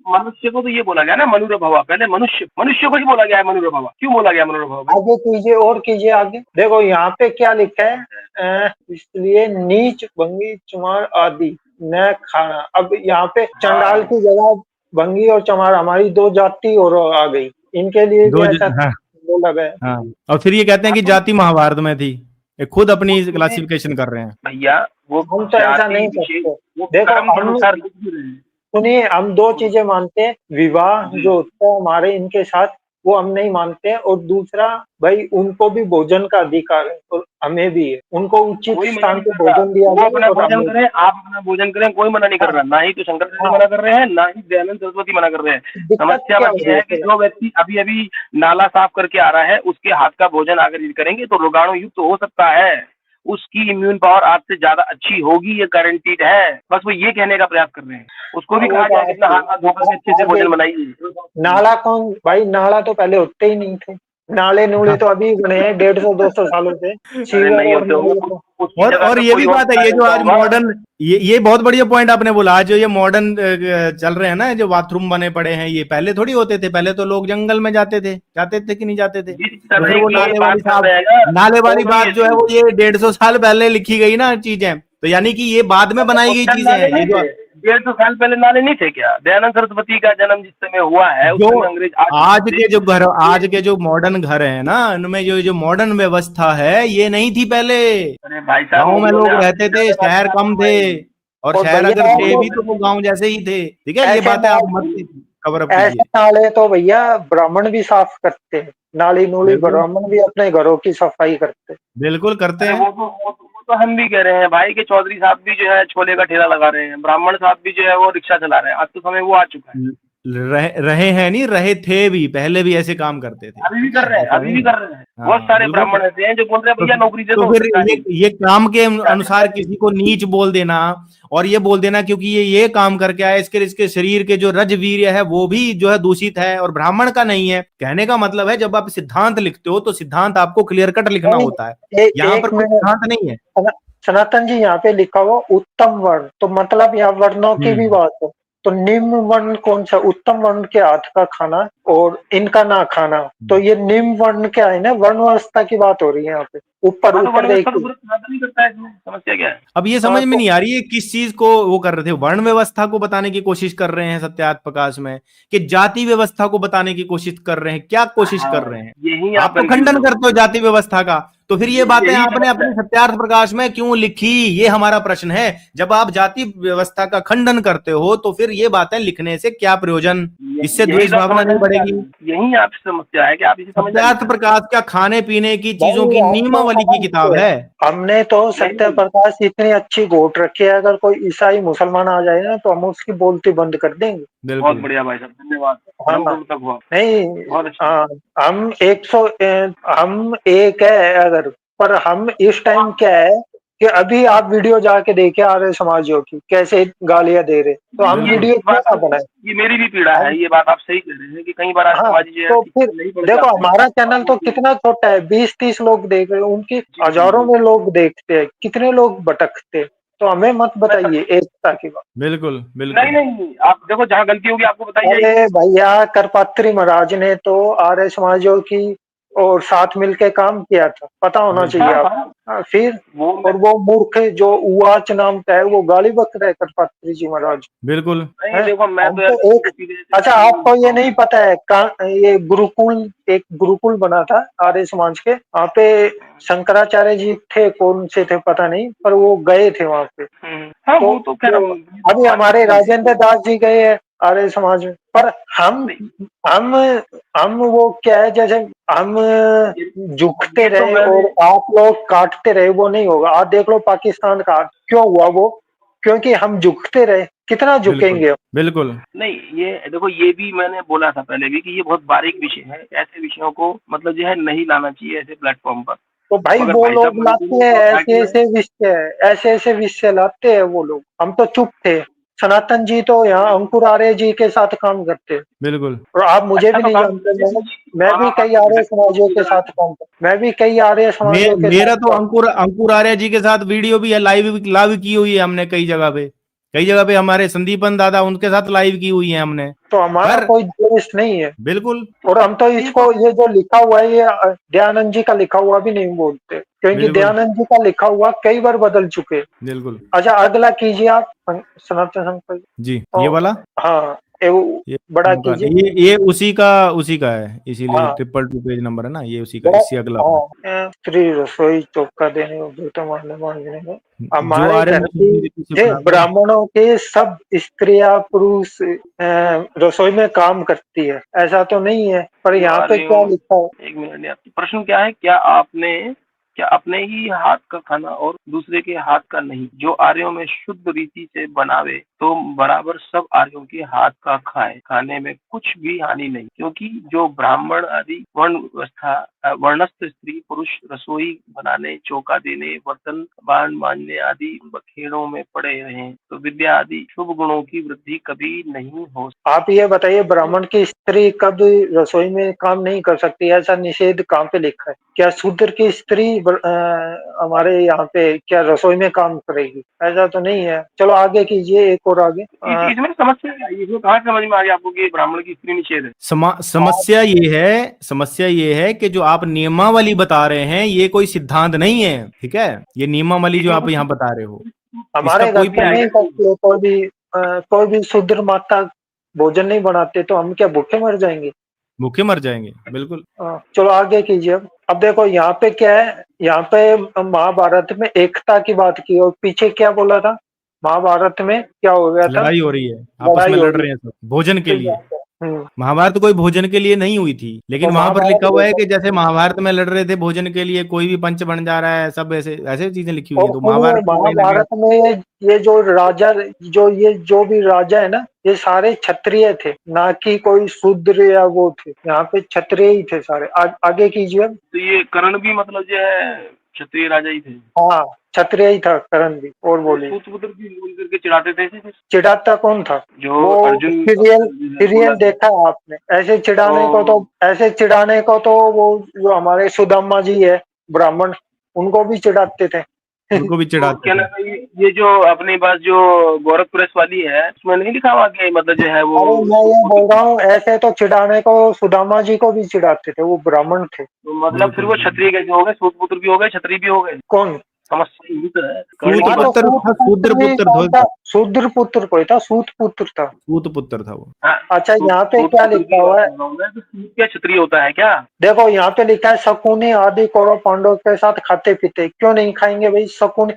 Speaker 3: मनुष्य को तो ये बोला गया ना मनुरभव, पहले मनुष्य मनुष्य को ही बोला गया है मनुरभव, क्यों बोला गया मनुरभव भाई?
Speaker 1: आगे कीजिए और कीजिए आगे, देखो यहाँ पे क्या लिखा है, इसलिए नीच भंगी चमार आदि न खाना। अब यहाँ पे चंडाल की जगह भंगी और चमार, हमारी दो जाति और आ गई, इनके लिए भी ऐसा
Speaker 2: हाँ,
Speaker 1: बोला गया है।
Speaker 2: हाँ। और फिर ये कहते हैं कि जाति महाभारत में थी, ये खुद अपनी क्लासिफिकेशन कर रहे हैं।
Speaker 3: भैया वो
Speaker 1: हम तो ऐसा
Speaker 3: जाति
Speaker 1: नहीं
Speaker 3: विशेष,
Speaker 1: सकते।
Speaker 3: वो
Speaker 1: देखो
Speaker 3: कर्म के
Speaker 1: हम,
Speaker 3: अनुसार लिख भी रहे हैं।
Speaker 1: सुनिए, हम दो चीजें मानते हैं, विवाह
Speaker 3: जी।
Speaker 1: जो होता है हमारे इनके साथ, वो हम नहीं मानते हैं, और दूसरा भाई उनको भी भोजन का अधिकार है और हमें भी है, उनको उचित
Speaker 3: कोई मना
Speaker 1: स्थान
Speaker 3: नहीं
Speaker 1: पे
Speaker 3: कर रहा,
Speaker 1: भोजन दिया
Speaker 3: वो
Speaker 1: जाए
Speaker 3: अपना
Speaker 1: और
Speaker 3: भोजन
Speaker 1: हमें भी।
Speaker 3: करें, आप अपना भोजन करें, कोई मना नहीं कर
Speaker 1: हाँ
Speaker 3: रहा, ना ही तो शंकराचार्य
Speaker 1: हाँ,
Speaker 3: मना कर रहे हैं, ना ही दयानंद सरस्वती मना कर रहे हैं।
Speaker 1: दिक्कत
Speaker 3: समस्या
Speaker 1: क्या
Speaker 3: बस
Speaker 1: हो
Speaker 3: ये
Speaker 1: रही है
Speaker 3: है कि
Speaker 1: फिर?
Speaker 3: जो व्यक्ति अभी अभी नाला साफ करके आ रहा है, उसके हाथ का भोजन अगर करेंगे तो रोगाणु युक्त हो सकता है, उसकी इम्यून पावर आपसे ज्यादा अच्छी होगी, ये गारंटीड है। बस वो ये कहने का प्रयास कर रहे हैं, उसको भी
Speaker 1: वो
Speaker 3: कहा
Speaker 1: तो
Speaker 3: जाए कि अपना हाथ धोकर के अच्छे से
Speaker 1: आगे,
Speaker 3: भोजन बनाइए।
Speaker 1: नाला कौन भाई, नाला तो पहले होते ही नहीं थे, नाले नूले तो अभी बने हैं 150-200 सालों से,
Speaker 3: अरे
Speaker 1: सीवर
Speaker 3: नहीं
Speaker 1: और
Speaker 3: होते होंगे,
Speaker 1: नाले तो।
Speaker 3: उसकी जगह
Speaker 2: और
Speaker 3: पे
Speaker 2: ये
Speaker 3: कोई
Speaker 2: भी
Speaker 3: और
Speaker 2: बात है, ये जो
Speaker 3: बनता
Speaker 2: आज
Speaker 3: होगा।
Speaker 2: मॉडर्न, ये बहुत बढ़िया पॉइंट आपने बोला, आज जो ये मॉडर्न चल रहे हैं ना, जो बाथरूम बने पड़े हैं, ये पहले थोड़ी होते थे, पहले तो लोग जंगल में जाते थे कि नहीं जाते थे?
Speaker 3: जिस
Speaker 2: तो फिर
Speaker 3: तरह
Speaker 2: वो
Speaker 3: की ये
Speaker 2: नाले
Speaker 3: बात
Speaker 2: वाली
Speaker 3: कर
Speaker 2: साहब,
Speaker 3: रहे हैं ना,
Speaker 2: नाले वाली
Speaker 3: दोनों ही
Speaker 2: बात जो है वो ये 150 साल पहले लिखी गई ना चीजें, तो यानी कि ये बाद में बनाई
Speaker 3: उस
Speaker 2: गई
Speaker 3: टाइम
Speaker 2: चीजें
Speaker 3: नाले
Speaker 2: हैं ये
Speaker 3: नहीं
Speaker 2: जो।
Speaker 3: थे, 150 साल पहले नाले नहीं थे क्या? दयानंद सरस्वती का जन्म जिस समय हुआ है उस
Speaker 2: जो
Speaker 3: समय अंग्रेज आ
Speaker 2: आज
Speaker 3: चुके
Speaker 2: के जो घर,
Speaker 3: थे।
Speaker 2: आज के जो मॉडर्न घर है ना, उनमें जो जो मॉडर्न व्यवस्था है, ये नहीं थी पहले।
Speaker 3: अरे भाई साहब,
Speaker 2: गांव में
Speaker 3: मुगलों ने
Speaker 2: लोग
Speaker 3: आपसे
Speaker 2: रहते थे,
Speaker 3: ज्यादा
Speaker 2: शहर
Speaker 3: बात
Speaker 2: कम थे,
Speaker 3: करवाई।
Speaker 2: और
Speaker 1: और
Speaker 2: शहर अगर
Speaker 1: भैया
Speaker 2: थे
Speaker 1: तो
Speaker 2: भी तो वो गांव जैसे ही थे, ठीक है? ये
Speaker 1: ऐसे
Speaker 2: बातें आप मत कवर अप
Speaker 1: ऐसे
Speaker 2: कीजिए।
Speaker 1: नाले तो भैया ब्राह्मण भी साफ करते हैं, नाली नूली
Speaker 2: बिल्कुल,
Speaker 1: ब्राह्मण भी अपने घरों की सफाई करते हैं।
Speaker 2: बिल्कुल करते
Speaker 3: अरे
Speaker 2: हैं।
Speaker 3: वो तो हम भी कह रहे हैं भाई, कि चौधरी साहब भी जो है छोले का ठेला लगा रहे हैं, ब्राह्मण साहब भी जो है वो रिक्शा चला रहे हैं, आज तो समय वो आ चुका है।
Speaker 2: रहे हैं, नहीं रहे थे भी, पहले भी ऐसे काम करते थे।
Speaker 3: अभी भी कर रहे हैं,
Speaker 2: ऐसा
Speaker 3: अभी
Speaker 2: नहीं
Speaker 3: भी
Speaker 2: है।
Speaker 3: कर रहे हैं।
Speaker 2: हाँ
Speaker 3: बहुत सारे
Speaker 2: बिल्कुल।
Speaker 3: ब्राह्मण ऐसे हैं जो बोल रहे हैं भैया नौकरी दे
Speaker 2: तो
Speaker 3: दो
Speaker 2: फिर
Speaker 3: सरकारी।
Speaker 2: ये काम के अनुसार किसी को नीच बोल देना और ये बोल देना क्योंकि ये काम करके आया, इसके शरीर के जो रजवीर्य है वो भी जो है दूषित है और ब्राह्मण का नहीं है। कहने का मतलब है जब आप सिद्धांत लिखते हो तो सिद्धांत आपको क्लियर कट लिखना
Speaker 1: नहीं,
Speaker 2: होता है, यहाँ
Speaker 1: एक
Speaker 2: पर कोई
Speaker 1: मिनट
Speaker 2: सिद्धांत नहीं है।
Speaker 1: सनातन जी, यहाँ पे लिखा हुआ उत्तम वर्ण, तो मतलब यहाँ वर्णों की भी
Speaker 2: हम्म।
Speaker 1: बात है। तो निम्न वर्ण कौन सा? उत्तम वर्ण के हाथ का खाना और इनका ना खाना। तो ये निम्न वर्ण क्या है ना, वर्ण व्यवस्था की बात हो रही है यहाँ पे। ऊपर
Speaker 3: हाँ, तो
Speaker 1: ऊपर
Speaker 3: वर्ण व्यवस्था तो
Speaker 1: देखिए।
Speaker 3: पूरा सनातन ही करता है, इसमें समस्या क्या है?
Speaker 2: अब ये समझ में
Speaker 1: तो
Speaker 2: नहीं आ रही है किस चीज को वो कर रहे थे, वर्ण व्यवस्था को बताने की कोशिश कर रहे हैं सत्यार्थ प्रकाश में, कि जाति व्यवस्था को बताने की कोशिश कर रहे हैं, क्या कोशिश कर
Speaker 3: हाँ,
Speaker 2: रहे हैं?
Speaker 3: यही आप
Speaker 2: आप तो
Speaker 3: कंफ्यूज
Speaker 2: खंडन
Speaker 3: हो।
Speaker 2: करते हो जाति व्यवस्था का, तो फिर ये बातें
Speaker 3: यही
Speaker 2: आपने
Speaker 3: समस्या
Speaker 2: अपने
Speaker 3: है।
Speaker 2: सत्यार्थ प्रकाश में क्यों लिखी, ये हमारा प्रश्न है। जब आप जाति व्यवस्था का खंडन करते हो तो फिर ये बातें लिखने से क्या प्रयोजन? इससे
Speaker 3: यही
Speaker 2: द्वेष
Speaker 3: तो आप
Speaker 2: भावना
Speaker 3: समझना
Speaker 2: नहीं
Speaker 3: नहीं चाह
Speaker 2: बढ़ेगी।
Speaker 3: रहे, यही आपकी समस्या है कि आप इसे समझना नहीं
Speaker 2: सत्यार्थ
Speaker 3: चाह
Speaker 2: प्रकाश क्या खाने पीने की चीजों
Speaker 1: भाई
Speaker 2: की
Speaker 1: हम तो
Speaker 2: नियमावली की
Speaker 1: समझते
Speaker 2: किताब
Speaker 1: हैं।
Speaker 2: है?
Speaker 1: हमने तो
Speaker 3: रहे।
Speaker 1: सत्य
Speaker 3: नहीं,
Speaker 1: प्रकाश इतनी अच्छी घोट रखी है, अगर कोई ईसाई मुसलमान आ जाए ना तो हम उसकी बोलती बंद कर देंगे।
Speaker 3: बहुत
Speaker 2: बिल्कुल।
Speaker 3: बढ़िया भाई साहब, धन्यवाद।
Speaker 1: हाँ,
Speaker 3: गर्व तक हुआ।
Speaker 1: नहीं,
Speaker 3: बहुत अच्छा।
Speaker 1: हाँ, हम 100 हम एक है अगर, पर हम इस टाइम क्या है कि अभी आप वीडियो जाके देखे आर्य समाजियों की कैसे गालियां दे रहे, तो हम
Speaker 3: ये
Speaker 2: बिल्कुल।
Speaker 1: वीडियो
Speaker 3: इस
Speaker 1: क्यों
Speaker 3: बात
Speaker 1: ना
Speaker 3: में
Speaker 1: बनाए
Speaker 3: ये मेरी भी पीड़ा
Speaker 1: हम?
Speaker 3: है, ये बात आप सही कह रहे हैं कि कई बार आज
Speaker 1: हाँ,
Speaker 3: समाज जो है
Speaker 1: तो
Speaker 3: ठीक
Speaker 1: फिर
Speaker 3: से नहीं पढ़ के
Speaker 1: देखो
Speaker 3: आते हैं।
Speaker 1: हमारा चैनल तो कितना छोटा है, 20-30 लोग देख रहे हैं, उनकी
Speaker 3: जी, जी,
Speaker 1: हजारों
Speaker 3: जी।
Speaker 1: में लोग देखते हैं, कितने लोग भटकते हैं। तो हमें मत
Speaker 3: मैं सब
Speaker 1: बताइए एकता की बात।
Speaker 2: बिल्कुल
Speaker 3: नहीं,
Speaker 2: बिल्कुल।
Speaker 3: नहीं, आप देखो जहाँ गलती होगी आपको बताई जाएगी।
Speaker 1: अरे भैया, करपात्री महाराज ने तो आर्य समाजियों की और साथ मिलके काम किया था, पता होना चाहिए
Speaker 3: हाँ,
Speaker 1: आप।
Speaker 3: हाँ,
Speaker 1: फिर
Speaker 3: वो मैं
Speaker 1: और वो मूर्ख जो उवाच नाम का है वो गाली बक रहे करपात्री जी महाराज
Speaker 2: बिल्कुल।
Speaker 3: नहीं,
Speaker 1: है।
Speaker 3: देखो मैं
Speaker 1: हम
Speaker 3: तो यार
Speaker 1: तो
Speaker 3: किसी
Speaker 1: एक,
Speaker 3: को सीधे ऐसे
Speaker 1: अच्छा
Speaker 3: नहीं
Speaker 1: आपको
Speaker 3: बोलता
Speaker 1: ये
Speaker 3: हूँ।
Speaker 1: नहीं पता है ये गुरुकुल, एक गुरुकुल बना था आर्य समाज के, वहाँ पे शंकराचार्य जी थे, कौन से थे पता नहीं, पर वो गए थे वहाँ पे।
Speaker 3: हाँ,
Speaker 1: तो
Speaker 3: वो तो खैर
Speaker 1: वो अभी
Speaker 3: बात
Speaker 1: हमारे
Speaker 3: नहीं है।
Speaker 1: राजेंद्र दास जी गए हैं आर्य समाज में, पर हम
Speaker 3: नहीं,
Speaker 1: हम हम वो क्या है, जैसे हम झुकते
Speaker 3: ये तो
Speaker 1: रहे
Speaker 3: मैंने
Speaker 1: और आप लोग काटते रहे, वो नहीं होगा। आप देख लो पाकिस्तान का हाल क्यों हुआ वो, क्योंकि हम झुकते रहे। कितना
Speaker 2: बिल्कुल
Speaker 1: झुकेंगे हम?
Speaker 2: बिल्कुल।
Speaker 3: नहीं, ये देखो ये भी मैंने बोला था पहले भी कि ये बहुत बारीक विषय है, ऐसे विषयों को मतलब जो है नहीं लाना चाहिए ऐसे प्लेटफॉर्म पर।
Speaker 1: तो भाई
Speaker 3: मगर
Speaker 1: वो
Speaker 3: भाई साहब
Speaker 1: लोग लाते
Speaker 3: मजबूरी
Speaker 1: हैं
Speaker 3: तो था कि
Speaker 1: ऐसे
Speaker 3: मैं
Speaker 1: ऐसे विषय, ऐसे ऐसे विषय लाते हैं वो लोग, हम तो चुप थे। सनातन जी तो यहाँ अंकुर आर्य जी के साथ काम करते हैं,
Speaker 2: बिल्कुल
Speaker 1: और आप मुझे
Speaker 3: अच्छा
Speaker 1: भी
Speaker 3: तो
Speaker 1: नहीं
Speaker 3: काम
Speaker 1: जानते। मैं भी कई
Speaker 3: आप
Speaker 1: आर्य समाजियों के साथ काम कर, मैं भी कई आर्य समाजियों के साथ
Speaker 2: मेरा तो
Speaker 1: काम।
Speaker 2: अंकुर अंकुर आर्य जी के साथ वीडियो भी है, लाइव लाइव की हुई है हमने कई जगह पे, कई जगह पे हमारे संदीपन दादा उनके साथ लाइव की हुई है हमने।
Speaker 1: तो हमारा
Speaker 2: पर
Speaker 1: कोई द्वेष नहीं है।
Speaker 2: बिल्कुल
Speaker 1: और हम तो
Speaker 3: ये तो
Speaker 1: इसको, ये जो लिखा हुआ है, ये दयानंद जी का लिखा हुआ भी नहीं बोलते, क्योंकि
Speaker 2: बिल्कुल
Speaker 1: दयानंद जी का लिखा हुआ कई बार बदल चुके।
Speaker 2: बिल्कुल।
Speaker 1: अच्छा, अगला कीजिए आप, सनातन संकल्प।
Speaker 2: जी ये
Speaker 1: ओ,
Speaker 2: वाला,
Speaker 1: हाँ, वो
Speaker 2: ये
Speaker 1: बड़ा
Speaker 2: मकान,
Speaker 1: कीजिए।
Speaker 2: ये उसी का है, इसीलिए
Speaker 1: हाँ,
Speaker 2: 222 पेज नंबर है ना, ये उसी का,
Speaker 1: बड़ा,
Speaker 2: इससे अगला वाला।
Speaker 1: हाँ, स्त्री रसोई चौका देने को तो मारने मांगने को।
Speaker 2: जो
Speaker 1: हमारे
Speaker 2: आर्य
Speaker 1: घर की
Speaker 2: रीति से
Speaker 1: जे
Speaker 2: बनाते हैं।
Speaker 1: ब्राह्मणों के सब स्त्रियां पुरुष रसोई में काम करती है, ऐसा तो नहीं है, पर
Speaker 3: जो
Speaker 1: यहाँ
Speaker 3: आ
Speaker 1: पे
Speaker 3: रही
Speaker 1: क्या
Speaker 3: हूँ,
Speaker 1: लिखा है?
Speaker 3: एक मिनट यार, प्रश्न क्या है, क्या अपने ही हाथ का खाना और दूसरे के हाथ का नहीं, जो आर्यों में शुद्ध रीति से बनावे तो बराबर सब आर्यों के हाथ का खाए, खाने में कुछ भी हानि नहीं, क्योंकि जो ब्राह्मण आदि वर्ण व्यवस्था वर्णस्थ स्त्री पुरुष रसोई बनाने चौका देने बर्तन बाण मांजने आदि बखेड़ों में पड़े रहे तो विद्या आदि शुभ गुणों की वृद्धि कभी नहीं हो।
Speaker 1: आप ये बताइए, ब्राह्मण की स्त्री कब रसोई में काम नहीं कर सकती? ऐसा निषेध कहाँ पे लिखा है? क्या शूद्र की स्त्री हमारे यहाँ पे क्या रसोई में काम करेगी? ऐसा तो नहीं है। चलो आगे कीजिए, एक और आगे।
Speaker 3: इसमें समस्या क्या है, इसमें कहाँ समझ में आ गया आपको कि ब्राह्मण की स्त्री निषेध है?
Speaker 2: समस्या ये है कि जो आप नियमावली बता रहे हैं ये कोई सिद्धांत नहीं है, ठीक है? ये नियमावली जो
Speaker 3: इसमें
Speaker 2: आप
Speaker 3: कुछ
Speaker 2: यहाँ बता रहे हो, इसका
Speaker 1: हमारे घर
Speaker 2: कोई
Speaker 1: पे
Speaker 3: है
Speaker 1: नहीं
Speaker 3: क्या?
Speaker 1: करती है कोई भी शूद्र माता भोजन नहीं बनाते, तो हम क्या भूखे मर जाएंगे?
Speaker 2: भूखे मर जाएंगे, बिल्कुल।
Speaker 1: चलो आगे कीजिए। अब देखो यहाँ पे क्या है, यहाँ पे महाभारत में एकता की बात की और पीछे क्या बोला था? महाभारत में क्या हो गया था?
Speaker 2: लड़ाई हो रही है, आपस
Speaker 1: लड़ाई
Speaker 2: में
Speaker 1: हो
Speaker 2: लड़
Speaker 1: रही
Speaker 2: रहे हैं सब भोजन के
Speaker 1: है।
Speaker 2: लिए। महाभारत कोई भोजन के लिए नहीं हुई थी, लेकिन
Speaker 1: तो
Speaker 2: वहां पर लिखा हुआ है
Speaker 1: महाभारत
Speaker 2: कि जैसे महाभारत में लड़ रहे थे भोजन के लिए, कोई भी पंच बन जा रहा है, सब ऐसे ऐसे चीजें लिखी हुई
Speaker 1: और
Speaker 2: है, तो
Speaker 1: सुनो,
Speaker 2: महाभारत में कहीं ना कहीं।
Speaker 1: महाभारत में ये जो राजा, जो भी राजा है ना, ये सारे क्षत्रिय थे, ना कि कोई शूद्र या वो थे। यहाँ पे क्षत्रिय ही थे सारे। आगे कीजिए।
Speaker 3: तो ये कर्ण भी मतलब जो है क्षत्रिय राजा ही थे।
Speaker 1: हाँ, क्षत्रिय ही था करण भी। और बोलिए।
Speaker 3: सूतपुत्र भी बोल करके चिढ़ाते थे ऐसे?
Speaker 1: चिढ़ाता कौन था?
Speaker 3: जो
Speaker 1: वो
Speaker 3: अर्जुन
Speaker 1: सीरियल
Speaker 3: बोला
Speaker 1: सीरियल
Speaker 3: था।
Speaker 1: देखा है आपने? ऐसे चिढ़ाने को तो, ऐसे चिढ़ाने को तो वो जो हमारे सुदामा जी है ब्राह्मण, उनको भी चिढ़ाते थे।
Speaker 2: उनको भी
Speaker 3: तो
Speaker 2: चिढ़ाते
Speaker 3: क्या
Speaker 2: थे।
Speaker 3: लगा, ये जो अपनी बात जो गोरख प्रेस वाली है उसमें नहीं लिखा हुआ कि मतलब जो है वो
Speaker 1: अरे मैं ये बोल रहा हूँ, ऐसे तो चिढ़ाने को सुदामा जी को भी चिढ़ाते थे, वो ब्राह्मण थे।
Speaker 3: तो मतलब फिर वो क्षत्रिय कैसे हो गए? सूतपुत्र भी हो गए, क्षत्रिय भी हो गए?
Speaker 1: कौन?
Speaker 3: समस्या यही तो है।
Speaker 2: सूत
Speaker 3: करनी
Speaker 1: हाँ, तो
Speaker 3: बात।
Speaker 2: पुत्र था, शूद्र पुत्र था,
Speaker 1: शूद्र पुत्र कोई था, सूत पुत्र था।
Speaker 2: सूत पुत्र था वो।
Speaker 3: हाँ,
Speaker 1: अच्छा, यहाँ पे क्या
Speaker 3: सूतपुत्र
Speaker 1: लिखा
Speaker 3: की बात
Speaker 1: हुआ है?
Speaker 3: कर रहा हूँ मैं, तो सूत क्या क्षत्रिय होता है क्या?
Speaker 1: देखो यहाँ पे लिखा है, शकुनी आदि कौरव पांडव के साथ खाते पीते। क्यों नहीं खाएंगे भाई? शकुनी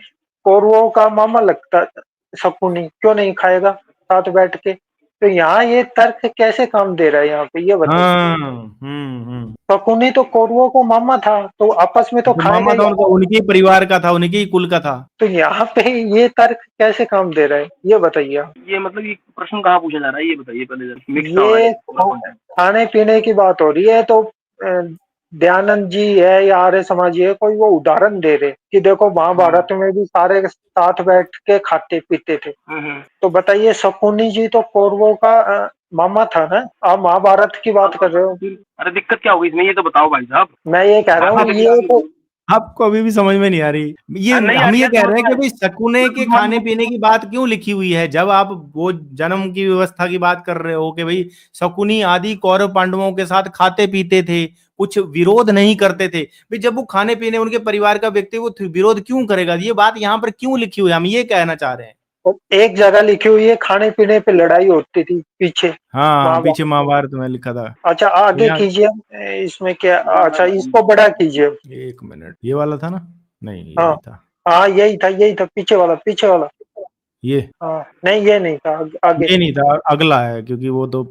Speaker 1: कौरवों का मामा लगता है, शकुनी क्यों नहीं खाएगा साथ बैठ के? तो यहाँ ये तर्क कैसे काम दे रहा है यहाँ पे, ये बताइए।
Speaker 2: हाँ।
Speaker 1: शकुनी तो कौरवों को मामा था, तो आपस में तो
Speaker 2: जो
Speaker 1: खाएगा
Speaker 2: मामा
Speaker 1: ही।
Speaker 2: था उनका, उनके ही परिवार का था, उनके ही कुल का था।
Speaker 1: तो यहाँ पे ये तर्क कैसे काम दे रहा है, ये बताइए आप।
Speaker 3: ये मतलब ये प्रश्न कहाँ पूछा जा रहा है ये बताइए पहले जरा, मिक्स ना हो
Speaker 1: ये
Speaker 3: पूरा content।
Speaker 1: खाने पीने की बात हो रही है, तो दयानंद जी है या आर्य समाजी है, कोई वो उदाहरण दे रहे कि देखो महाभारत में भी सारे साथ बैठ के खाते पीते थे। तो बताइए, शकुनी जी तो कौरवों का मामा था ना? आप महाभारत की बात कर रहे हो।
Speaker 3: अरे दिक्कत क्या होगी इसमें, ये तो बताओ भाई साहब।
Speaker 1: मैं ये कह रहा हूँ, ये तो
Speaker 2: आपको अभी भी समझ में नहीं आ रही ये?
Speaker 3: नहीं आ
Speaker 2: हम
Speaker 3: रही
Speaker 2: ये
Speaker 3: है,
Speaker 2: कह
Speaker 3: समझ
Speaker 2: रहे हैं
Speaker 3: में
Speaker 2: कि
Speaker 3: आ
Speaker 2: भाई शकुने के खाने पीने की बात क्यों लिखी हुई है, जब आप वो जन्म की व्यवस्था की बात कर रहे हो कि भाई शकुनी आदि कौरव पांडवों के साथ खाते पीते थे, कुछ विरोध नहीं करते थे। भाई जब वो खाने पीने उनके परिवार का व्यक्ति, वो विरोध क्यों करेगा? ये बात यहाँ पर क्यों लिखी हुई है, हम ये कहना चाह रहे हैं।
Speaker 1: एक जगह लिखी हुई है, खाने पीने पे लड़ाई होती थी पीछे
Speaker 2: हाँ, पीछे
Speaker 1: महाभारत।
Speaker 2: महाभारत में लिखा था।
Speaker 1: अच्छा, आगे
Speaker 2: यहाँ
Speaker 1: कीजिए। इसमें क्या? अच्छा, इसको बड़ा कीजिए।
Speaker 2: एक मिनट, ये वाला था ना? नहीं, ये
Speaker 1: हाँ
Speaker 2: नहीं था।
Speaker 1: हाँ, यही था, पीछे वाला, पीछे वाला।
Speaker 2: ये
Speaker 1: हाँ नहीं, ये नहीं था, आगे।
Speaker 2: ये नहीं था, अगला है, क्योंकि वो तो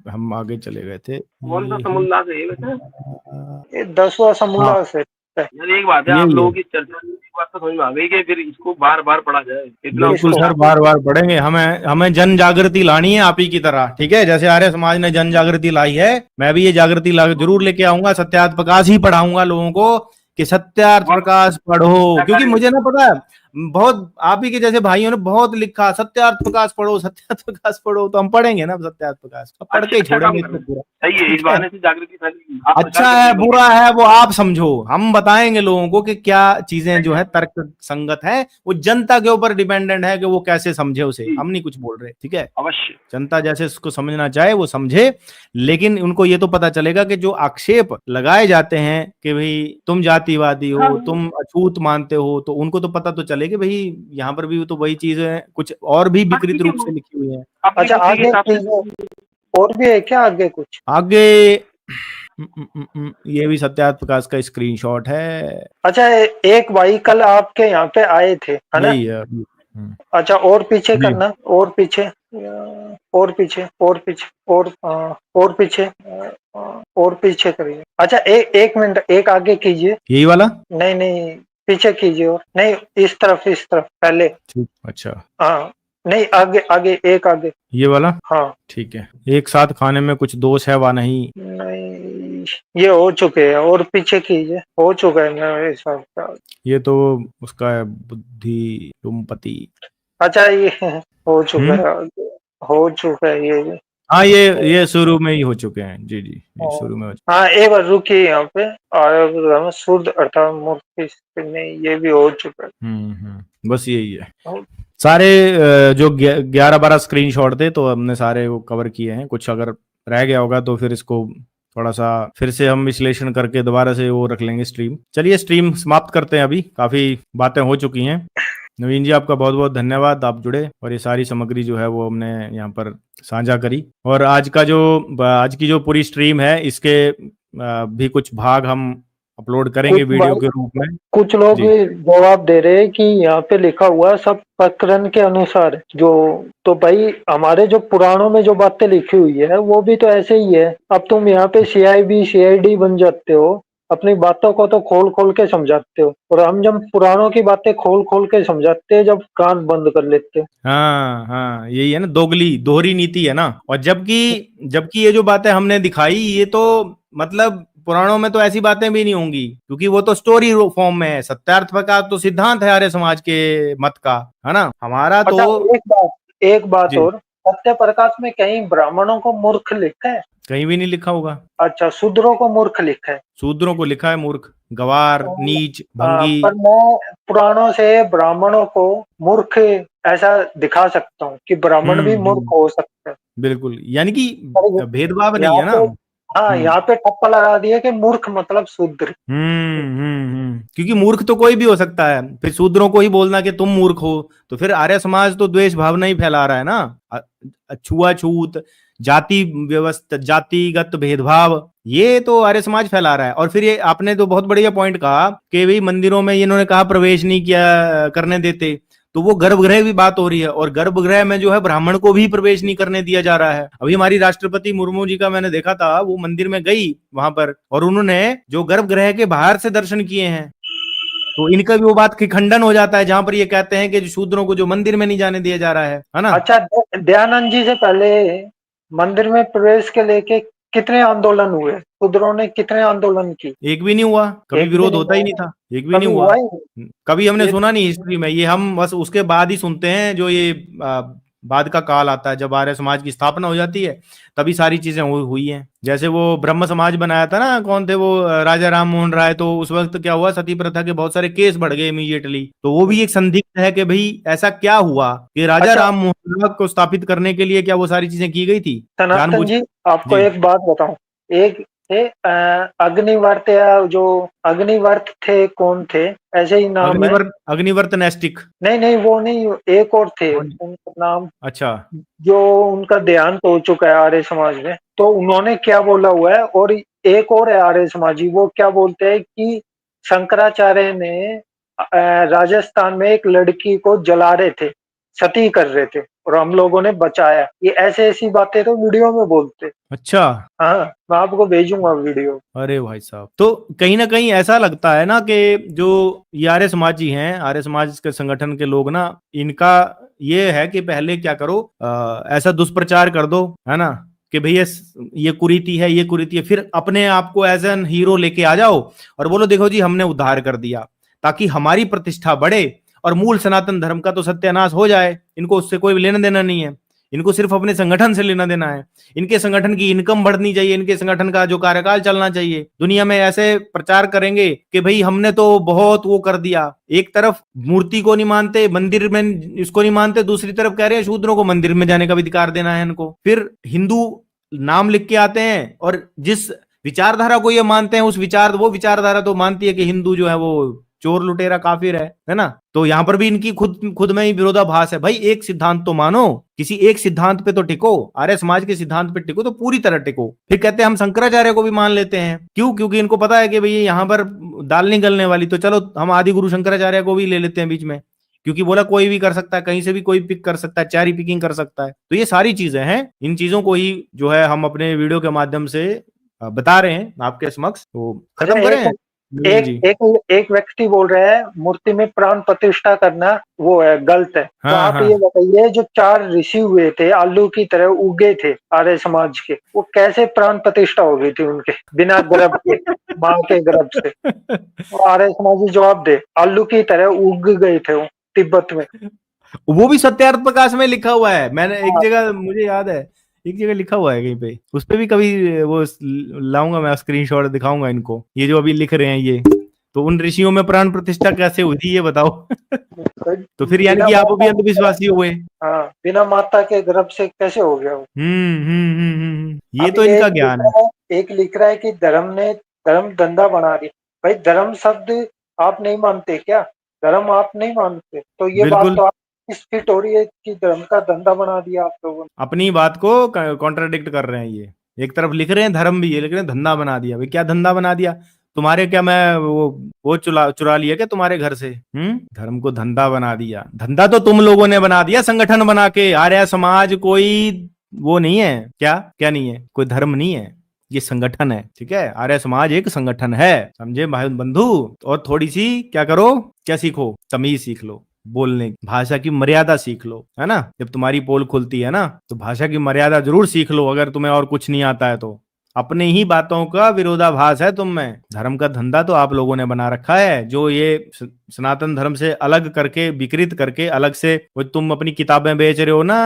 Speaker 2: हम आगे चले गए थे।
Speaker 3: कौन सा
Speaker 2: ये है
Speaker 3: समुल्लास है ये वैसे?
Speaker 1: ये 10वां
Speaker 2: हाँ,
Speaker 1: समूला से।
Speaker 3: यार एक बात है, आप
Speaker 2: यही है।
Speaker 3: लोगों की चर्चा से एक बात तो समझ में आ गई कि फिर इसको बार बार पढ़ा जाए इतना
Speaker 2: बिल्कुल
Speaker 3: उसको
Speaker 1: किसको?
Speaker 2: सर, बार बार पढ़ेंगे। हमें हमें जन जागृति लानी है आप ही की तरह, ठीक है? जैसे आर्य समाज ने जन जागृति लाई है, मैं भी ये जागृति जरूर लेके आऊंगा। सत्यार्थ प्रकाश ही पढ़ाऊंगा लोगों को कि सत्यार्थ प्रकाश पढ़ो, क्योंकि मुझे ना पता है बहुत आप ही के जैसे भाइयों ने बहुत लिखा सत्यार्थ प्रकाश पढ़ो, सत्यार्थ प्रकाश पढ़ो, तो हम पढ़ेंगे ना सत्यार्थ प्रकाश, अब पढ़ के ही
Speaker 3: अच्छा काम
Speaker 2: छोड़ेंगे
Speaker 3: कर रहे
Speaker 2: इसको
Speaker 3: हैं।
Speaker 2: पूरा।
Speaker 3: सही है, इस
Speaker 2: ठीक है?
Speaker 3: बहाने से जागृति फैलेगी। आप
Speaker 2: अच्छा
Speaker 3: प्रचार
Speaker 2: है
Speaker 3: करिए
Speaker 2: बुरा है वो आप समझो, हम बताएंगे लोगों को कि क्या चीजें जो है तर्क संगत है। वो जनता के ऊपर डिपेंडेंट है कि वो कैसे समझे उसे, हम नहीं कुछ बोल रहे, ठीक है?
Speaker 3: अवश्य।
Speaker 2: जनता जैसे उसको समझना चाहे वो समझे, लेकिन उनको ये तो पता चलेगा कि जो आक्षेप लगाए जाते हैं कि भाई तुम जातिवादी हो, तुम अछूत मानते हो, तो उनको तो पता तो चले कि भाई यहाँ पर भी तो वही चीजें कुछ और भी
Speaker 3: हाँ
Speaker 2: विकृत
Speaker 3: ठीक है,
Speaker 2: रूप से लिखी हुई है।
Speaker 3: अपनी
Speaker 1: अच्छा,
Speaker 3: बुद्धि के
Speaker 1: आगे
Speaker 3: हिसाब से।
Speaker 1: कीजिए। और भी है क्या आगे कुछ?
Speaker 2: आगे ये भी सत्यार्थ प्रकाश का स्क्रीनशॉट है।
Speaker 1: अच्छा, एक भाई कल आपके यहाँ पे आए थे, है ना?
Speaker 2: यही है अभी।
Speaker 1: अच्छा, और पीछे
Speaker 2: जी।
Speaker 1: करना, और पीछे, और पीछे, और पीछे, और पीछे, और पीछे करिए। अच्छा, एक मिनट, एक आगे कीजिए।
Speaker 2: यही वाला।
Speaker 1: नहीं नहीं, पीछे कीजिए। और नहीं, इस तरफ पहले।
Speaker 2: ठीक, अच्छा।
Speaker 1: हाँ, नहीं, आगे आगे, एक आगे।
Speaker 2: ये वाला।
Speaker 1: हाँ,
Speaker 2: ठीक है। एक साथ खाने में कुछ दोष है वा नहीं?
Speaker 1: नहीं, ये हो चुके हैं। और पीछे कीजिए, हो चुका है मेरे हिसाब से।
Speaker 2: ये तो उसका है, बुद्धि तुमपति।
Speaker 1: अच्छा, ये हो चुका
Speaker 2: हम्म।
Speaker 1: है, हो चुका है ये।
Speaker 2: हाँ, ये शुरू में ही हो चुके हैं। जी जी, ये शुरू में हो चुके
Speaker 1: हाँ, एक बार रुकिए यहाँ पे। और शुद्ध अर्थात मूर्ति में ये भी हो चुका है।
Speaker 2: बस यही है। सारे जो 11-12 स्क्रीनशॉट थे तो हमने सारे वो कवर किए हैं। कुछ अगर रह गया होगा तो फिर इसको थोड़ा सा फिर से हम विश्लेषण करके दोबारा से वो रख लेंगे स्ट्रीम। चलिए स्ट्रीम समाप्त करते हैं, अभी काफी बातें हो चुकी हैं। नवीन जी, आपका बहुत बहुत धन्यवाद, आप जुड़े और ये सारी सामग्री जो है वो हमने यहाँ पर साझा करी। और आज की जो पूरी स्ट्रीम है इसके भी कुछ भाग हम अपलोड करेंगे
Speaker 1: कुछ
Speaker 2: वीडियो
Speaker 1: भाई
Speaker 2: के रूप में।
Speaker 1: कुछ लोग
Speaker 2: जी।
Speaker 1: जवाब दे रहे हैं कि यहाँ पे लिखा हुआ है सब प्रकरण के अनुसार जो, तो भाई हमारे जो पुराणों में जो बातें लिखी हुई है वो भी तो ऐसे ही है। अब तुम यहाँ पे सीआईबी सीआईडी बन जाते हो, अपनी बातों को तो खोल खोल के समझाते हो, और हम जब पुराणों की बातें खोल खोल के समझाते हैं जब कान बंद कर लेते हो।
Speaker 2: हाँ हाँ, यही है ना, दोगली दोहरी नीति है ना। और जबकि जबकि ये जो बातें हमने दिखाई, ये तो मतलब पुराणों में तो ऐसी बातें भी नहीं होंगी, क्योंकि वो तो स्टोरी फॉर्म में है। सत्यार्थ प्रकाश तो सिद्धांत है आर्य समाज के मत का, है ना। हमारा तो
Speaker 1: अच्छा, एक बात
Speaker 2: जी,
Speaker 1: और, सत्य प्रकाश में कहीं ब्राह्मणों को मूर्ख लिखा है?
Speaker 2: कहीं भी नहीं लिखा होगा।
Speaker 1: अच्छा, शूद्रों को मूर्ख लिखा है।
Speaker 2: शूद्रों को लिखा है मूर्ख, गवार, नीच, भंगी।
Speaker 1: पर मैं पुराणों से ब्राह्मणों को मूर्ख ऐसा दिखा सकता हूँ कि ब्राह्मण भी मूर्ख
Speaker 2: हम्म,
Speaker 1: हो सकता है।
Speaker 2: बिल्कुल, यानी कि
Speaker 1: पर
Speaker 2: भेदभाव नहीं
Speaker 1: यहाँ
Speaker 2: है ना।
Speaker 1: पे, हाँ, यहाँ पे ठप्पा लगा दिया कि मूर्ख मतलब शूद्र।
Speaker 2: क्योंकि मूर्ख तो कोई भी हो सकता है, फिर शूद्रों को ही बोलना कि तुम मूर्ख हो, तो फिर आर्य समाज तो द्वेष भावना ही फैला रहा है ना। छुआछूत, जाति व्यवस्था, जातिगत भेदभाव, ये तो आर्य समाज फैला रहा है। और फिर ये आपने तो बहुत बढ़िया पॉइंट कहा कि भाई मंदिरों में इन्होंने कहा प्रवेश नहीं किया करने देते, तो वो गर्भगृह की बात हो रही है, और गर्भगृह में जो है ब्राह्मण को भी प्रवेश नहीं करने दिया जा रहा है। अभी हमारी राष्ट्रपति मुर्मू जी का मैंने देखा था, वो मंदिर में गई वहां पर, और उन्होंने जो गर्भगृह के बाहर से दर्शन किए हैं, तो इनका भी वो बात की खंडन हो जाता है, जहां पर ये कहते हैं कि जो शूद्रों को जो मंदिर में नहीं जाने दिया जा रहा है ना।
Speaker 1: अच्छा, दयानंद जी से पहले मंदिर में प्रवेश के लेके कितने आंदोलन हुए? शूद्रों ने कितने आंदोलन की?
Speaker 2: एक भी नहीं हुआ, कभी
Speaker 1: एक भी
Speaker 2: विरोध
Speaker 1: नहीं
Speaker 2: होता ही
Speaker 1: हुआ
Speaker 2: नहीं
Speaker 1: ना?
Speaker 2: था, एक भी नहीं
Speaker 1: कभी
Speaker 2: हुआ।
Speaker 1: हुआ ही नहीं।
Speaker 2: कभी हमने
Speaker 1: ये
Speaker 2: सुना नहीं हिस्ट्री में, ये हम बस उसके बाद ही सुनते हैं, जो ये बाद का काल आता है जब आर्य समाज की स्थापना हो जाती है, तभी सारी चीजें हुई हैं। जैसे वो ब्रह्म समाज बनाया था ना, कौन थे वो, राजा राम मोहन राय, तो उस वक्त क्या हुआ, सती प्रथा के बहुत सारे केस बढ़ गए इमीडिएटली। तो वो भी एक संदिग्ध है कि भाई ऐसा क्या हुआ कि राजा
Speaker 1: अच्छा,
Speaker 2: राम मोहन राय को स्थापित करने के लिए क्या वो सारी चीजें की गई थी
Speaker 1: सनातन
Speaker 2: जानबूझ
Speaker 1: जी,
Speaker 2: के?
Speaker 1: आपको
Speaker 2: जी।
Speaker 1: एक बात बताऊं। एक थे अग्निवर्त, या जो अग्निवर्त थे, कौन थे? ऐसे ही नाम है।
Speaker 2: अग्निवर्त नैस्टिक।
Speaker 1: नहीं नहीं, वो नहीं, एक और थे,
Speaker 2: कौन?
Speaker 1: उनका नाम,
Speaker 2: अच्छा।
Speaker 1: जो उनका देहांत हो चुका है आर्य समाज में, तो उन्होंने क्या बोला हुआ है। और एक और है आर्य समाजी, वो क्या बोलते हैं कि शंकराचार्य ने राजस्थान में एक लड़की को जला रहे थे, सती कर रहे थे, और हम लोगों ने बचाया। ये ऐसे ऐसी बातें तो वीडियो में बोलते।
Speaker 2: अच्छा।
Speaker 1: हाँ, मैं आपको भेजूंगा वीडियो।
Speaker 2: अरे भाई साहब, तो कहीं ना कहीं ऐसा लगता है ना कि जो ये आर्य समाजी हैं, आर्य समाज के संगठन के लोग ना, इनका ये है कि पहले क्या करो, ऐसा दुष्प्रचार कर दो, है ना, कि भैया ये कुरीति है, ये कुरीति है, फिर अपने आप को एज एन हीरो लेके आ जाओ और बोलो देखो जी हमने उद्धार कर दिया, ताकि हमारी प्रतिष्ठा बढ़े और मूल सनातन धर्म का तो सत्यानाश हो जाए। इनको उससे कोई लेना देना नहीं है, इनको सिर्फ अपने संगठन से लेना देना है। इनके संगठन की इनकम बढ़नी चाहिए, इनके संगठन का जो कार्यकाल चलना चाहिए, दुनिया में ऐसे प्रचार करेंगे कि भाई हमने तो बहुत वो कर दिया। एक तरफ मूर्ति को नहीं मानते, मंदिर में इसको नहीं मानते, दूसरी तरफ कह रहे हैं शूद्रों को मंदिर में जाने का भी अधिकार देना है इनको। फिर हिंदू नाम लिख के आते हैं, और जिस विचारधारा को ये मानते हैं, वो विचारधारा तो मानती है कि हिंदू जो है वो चोर लुटेरा काफिर है ना। तो यहां पर भी इनकी खुद खुद में ही विरोधाभास है। भाई एक सिद्धांत तो मानो, किसी एक सिद्धांत पे तो टिको, आर्य समाज के सिद्धांत पे टिको तो पूरी तरह टिको। फिर कहते हैं हम शंकराचार्य को भी मान लेते हैं, क्यों? क्योंकि इनको पता है कि भाई यहाँ पर दाल नहीं गलने वाली, तो चलो हम आदि गुरु शंकराचार्य को भी ले लेते हैं बीच में, क्योंकि बोला कोई भी कर सकता है, कहीं से भी कोई पिक कर सकता है, चेरी पिकिंग कर सकता है। तो ये सारी चीजें हैं, इन चीजों को ही जो है हम अपने वीडियो के माध्यम से बता रहे हैं आपके समक्ष। तो
Speaker 1: अच्छा,
Speaker 2: खत्म
Speaker 1: एक
Speaker 2: करें निखिल
Speaker 1: एक
Speaker 2: जी?
Speaker 1: एक एक व्यक्ति बोल रहा है मूर्ति में प्राण प्रतिष्ठा करना वो है, गलत है। तो
Speaker 2: हाँ
Speaker 1: आप
Speaker 2: हाँ।
Speaker 1: ये बताइए, जो 4 ऋषि हुए थे, आलू की तरह उगे थे आर्य समाज के, वो कैसे प्राण प्रतिष्ठा हो गई थी उनके बिना गर्भ के, माँ के गर्भ से? तो आर्य समाजी जवाब दे, आलू की तरह उग गए थे वो तिब्बत में।
Speaker 2: वो भी सत्यार्थ प्रकाश में लिखा हुआ है, मैंने एक
Speaker 1: हाँ,
Speaker 2: जगह मुझे याद है, एक जगह लिखा हुआ है कहीं पे, उस पे भी कभी वो लाऊंगा मैं, स्क्रीनशॉट दिखाऊंगा इनको, ये जो अभी लिख रहे हैं ये। तो उन ऋषियों में प्राण प्रतिष्ठा कैसे हुई थी ये बताओ? तो फिर यानी
Speaker 1: बिना
Speaker 2: कि आप भी
Speaker 1: माता के
Speaker 2: अंधविश्वासी हुए।
Speaker 1: हाँ, बिना माता के गर्भ से कैसे हो गया वो?
Speaker 2: ये
Speaker 1: अब
Speaker 2: तो इनका ज्ञान है।
Speaker 1: एक लिख रहा है कि धर्म धंधा बना रही। भाई, धर्म शब्द आप नहीं मानते क्या? धर्म आप नहीं मानते, तो ये बात
Speaker 2: बिल्कुल,
Speaker 1: तो आप इस फिट हो रही है कि धर्म का धंधा बना दिया आप लोगों ने।
Speaker 2: अपनी बात को कॉन्ट्राडिक्ट कर रहे हैं ये। एक तरफ लिख रहे हैं धर्म भी, ये लिख रहे हैं धंधा बना दिया। भाई क्या धंधा बना दिया? तुम्हारे क्या मैं वो चुरा लिया क्या तुम्हारे घर से? धर्म को धंधा बना दिया। धंधा तो तुम लोगों ने बना दिया संगठन बना के। आर्य समाज कोई वो नहीं है, क्या नहीं है, कोई धर्म नहीं है, ये संगठन है। ठीक है, आर्य समाज एक संगठन है, समझे भाई बंधु। और थोड़ी सी क्या करो, क्या सीखो, तमीज सीख लो, बोलने की भाषा की मर्यादा सीख लो, है ना। जब तुम्हारी पोल खुलती है ना, तो भाषा की मर्यादा जरूर सीख लो, अगर तुम्हें और कुछ नहीं आता है तो। अपने ही बातों का विरोधाभास है तुम में। धर्म का धंधा तो आप लोगों ने बना रखा है, जो ये सनातन धर्म से अलग करके, विकृत करके अलग से वो तुम अपनी किताबें बेच रहे हो ना,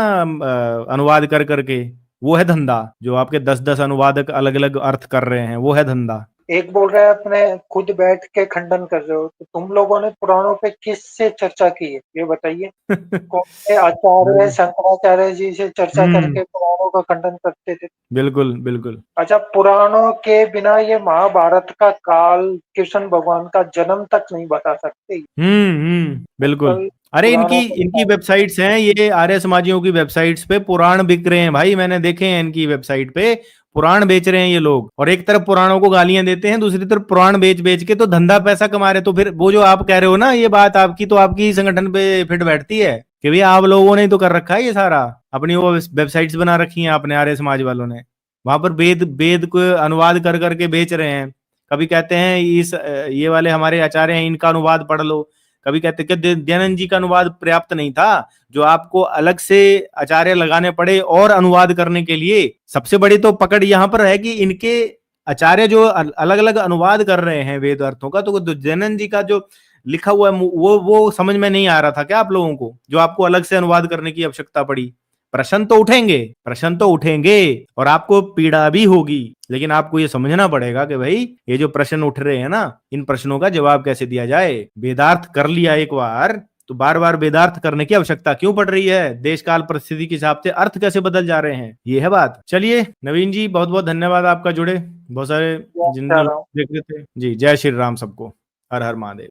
Speaker 2: अनुवाद कर करके, वो है धंधा। जो आपके 10-10 अनुवादक अलग अलग अर्थ कर रहे हैं, वो है धंधा।
Speaker 1: एक बोल रहा है अपने खुद बैठ के खंडन कर रहे हो, तो तुम लोगों ने पुराणों पे किससे चर्चा की है ये बताइए। कौन से आचार्य शंकराचार्य जी से चर्चा करके पुराणों का खंडन करते थे?
Speaker 2: बिल्कुल बिल्कुल।
Speaker 1: अच्छा, पुराणों के बिना ये महाभारत का काल, कृष्ण भगवान का जन्म तक नहीं बता सकते।
Speaker 2: बिल्कुल। अरे इनकी वेबसाइट्स हैं, ये आर्य समाजियों की वेबसाइट्स पे पुराण बिक रहे हैं भाई, मैंने देखे हैं इनकी वेबसाइट पे पुराण बेच रहे हैं ये लोग। और एक तरफ पुराणों को गालियां देते हैं, दूसरी तरफ पुराण बेच बेच के तो धंधा पैसा कमा रहे। तो फिर वो जो आप कह रहे हो ना, ये बात आपकी तो आपकी संगठन पे फिट बैठती है कि भैया आप लोगों ने तो कर रखा है ये सारा, अपनी वो वेबसाइट्स बना रखी हैं आपने, आर्य समाज वालों ने। वहां पर वेद को अनुवाद कर करके बेच रहे हैं। कभी कहते हैं ये वाले हमारे आचार्य हैं, इनका अनुवाद पढ़ लो। कभी कहते हैं कि दयानंद जी का अनुवाद पर्याप्त नहीं था, जो आपको अलग से आचार्य लगाने पड़े और अनुवाद करने के लिए। सबसे बड़ी तो पकड़ यहाँ पर है कि इनके आचार्य जो अलग अलग अनुवाद कर रहे हैं वेद अर्थों का, तो दयानंद जी का जो लिखा हुआ है वो समझ में नहीं आ रहा था क्या आप लोगों को, जो आपको अलग से अनुवाद करने की आवश्यकता पड़ी? प्रश्न तो उठेंगे और आपको पीड़ा भी होगी, लेकिन आपको ये समझना पड़ेगा कि भाई ये जो प्रश्न उठ रहे हैं ना, इन प्रश्नों का जवाब कैसे दिया जाए। वेदार्थ कर लिया एक बार, तो बार बार वेदार्थ करने की आवश्यकता क्यों पड़ रही है? देश काल परिस्थिति के हिसाब से अर्थ कैसे बदल जा रहे हैं, ये है बात। चलिए नवीन जी, बहुत बहुत धन्यवाद आपका, जुड़े बहुत सारे जिन देख रहे थे जी। जय श्री राम सबको, हर हर महादेव।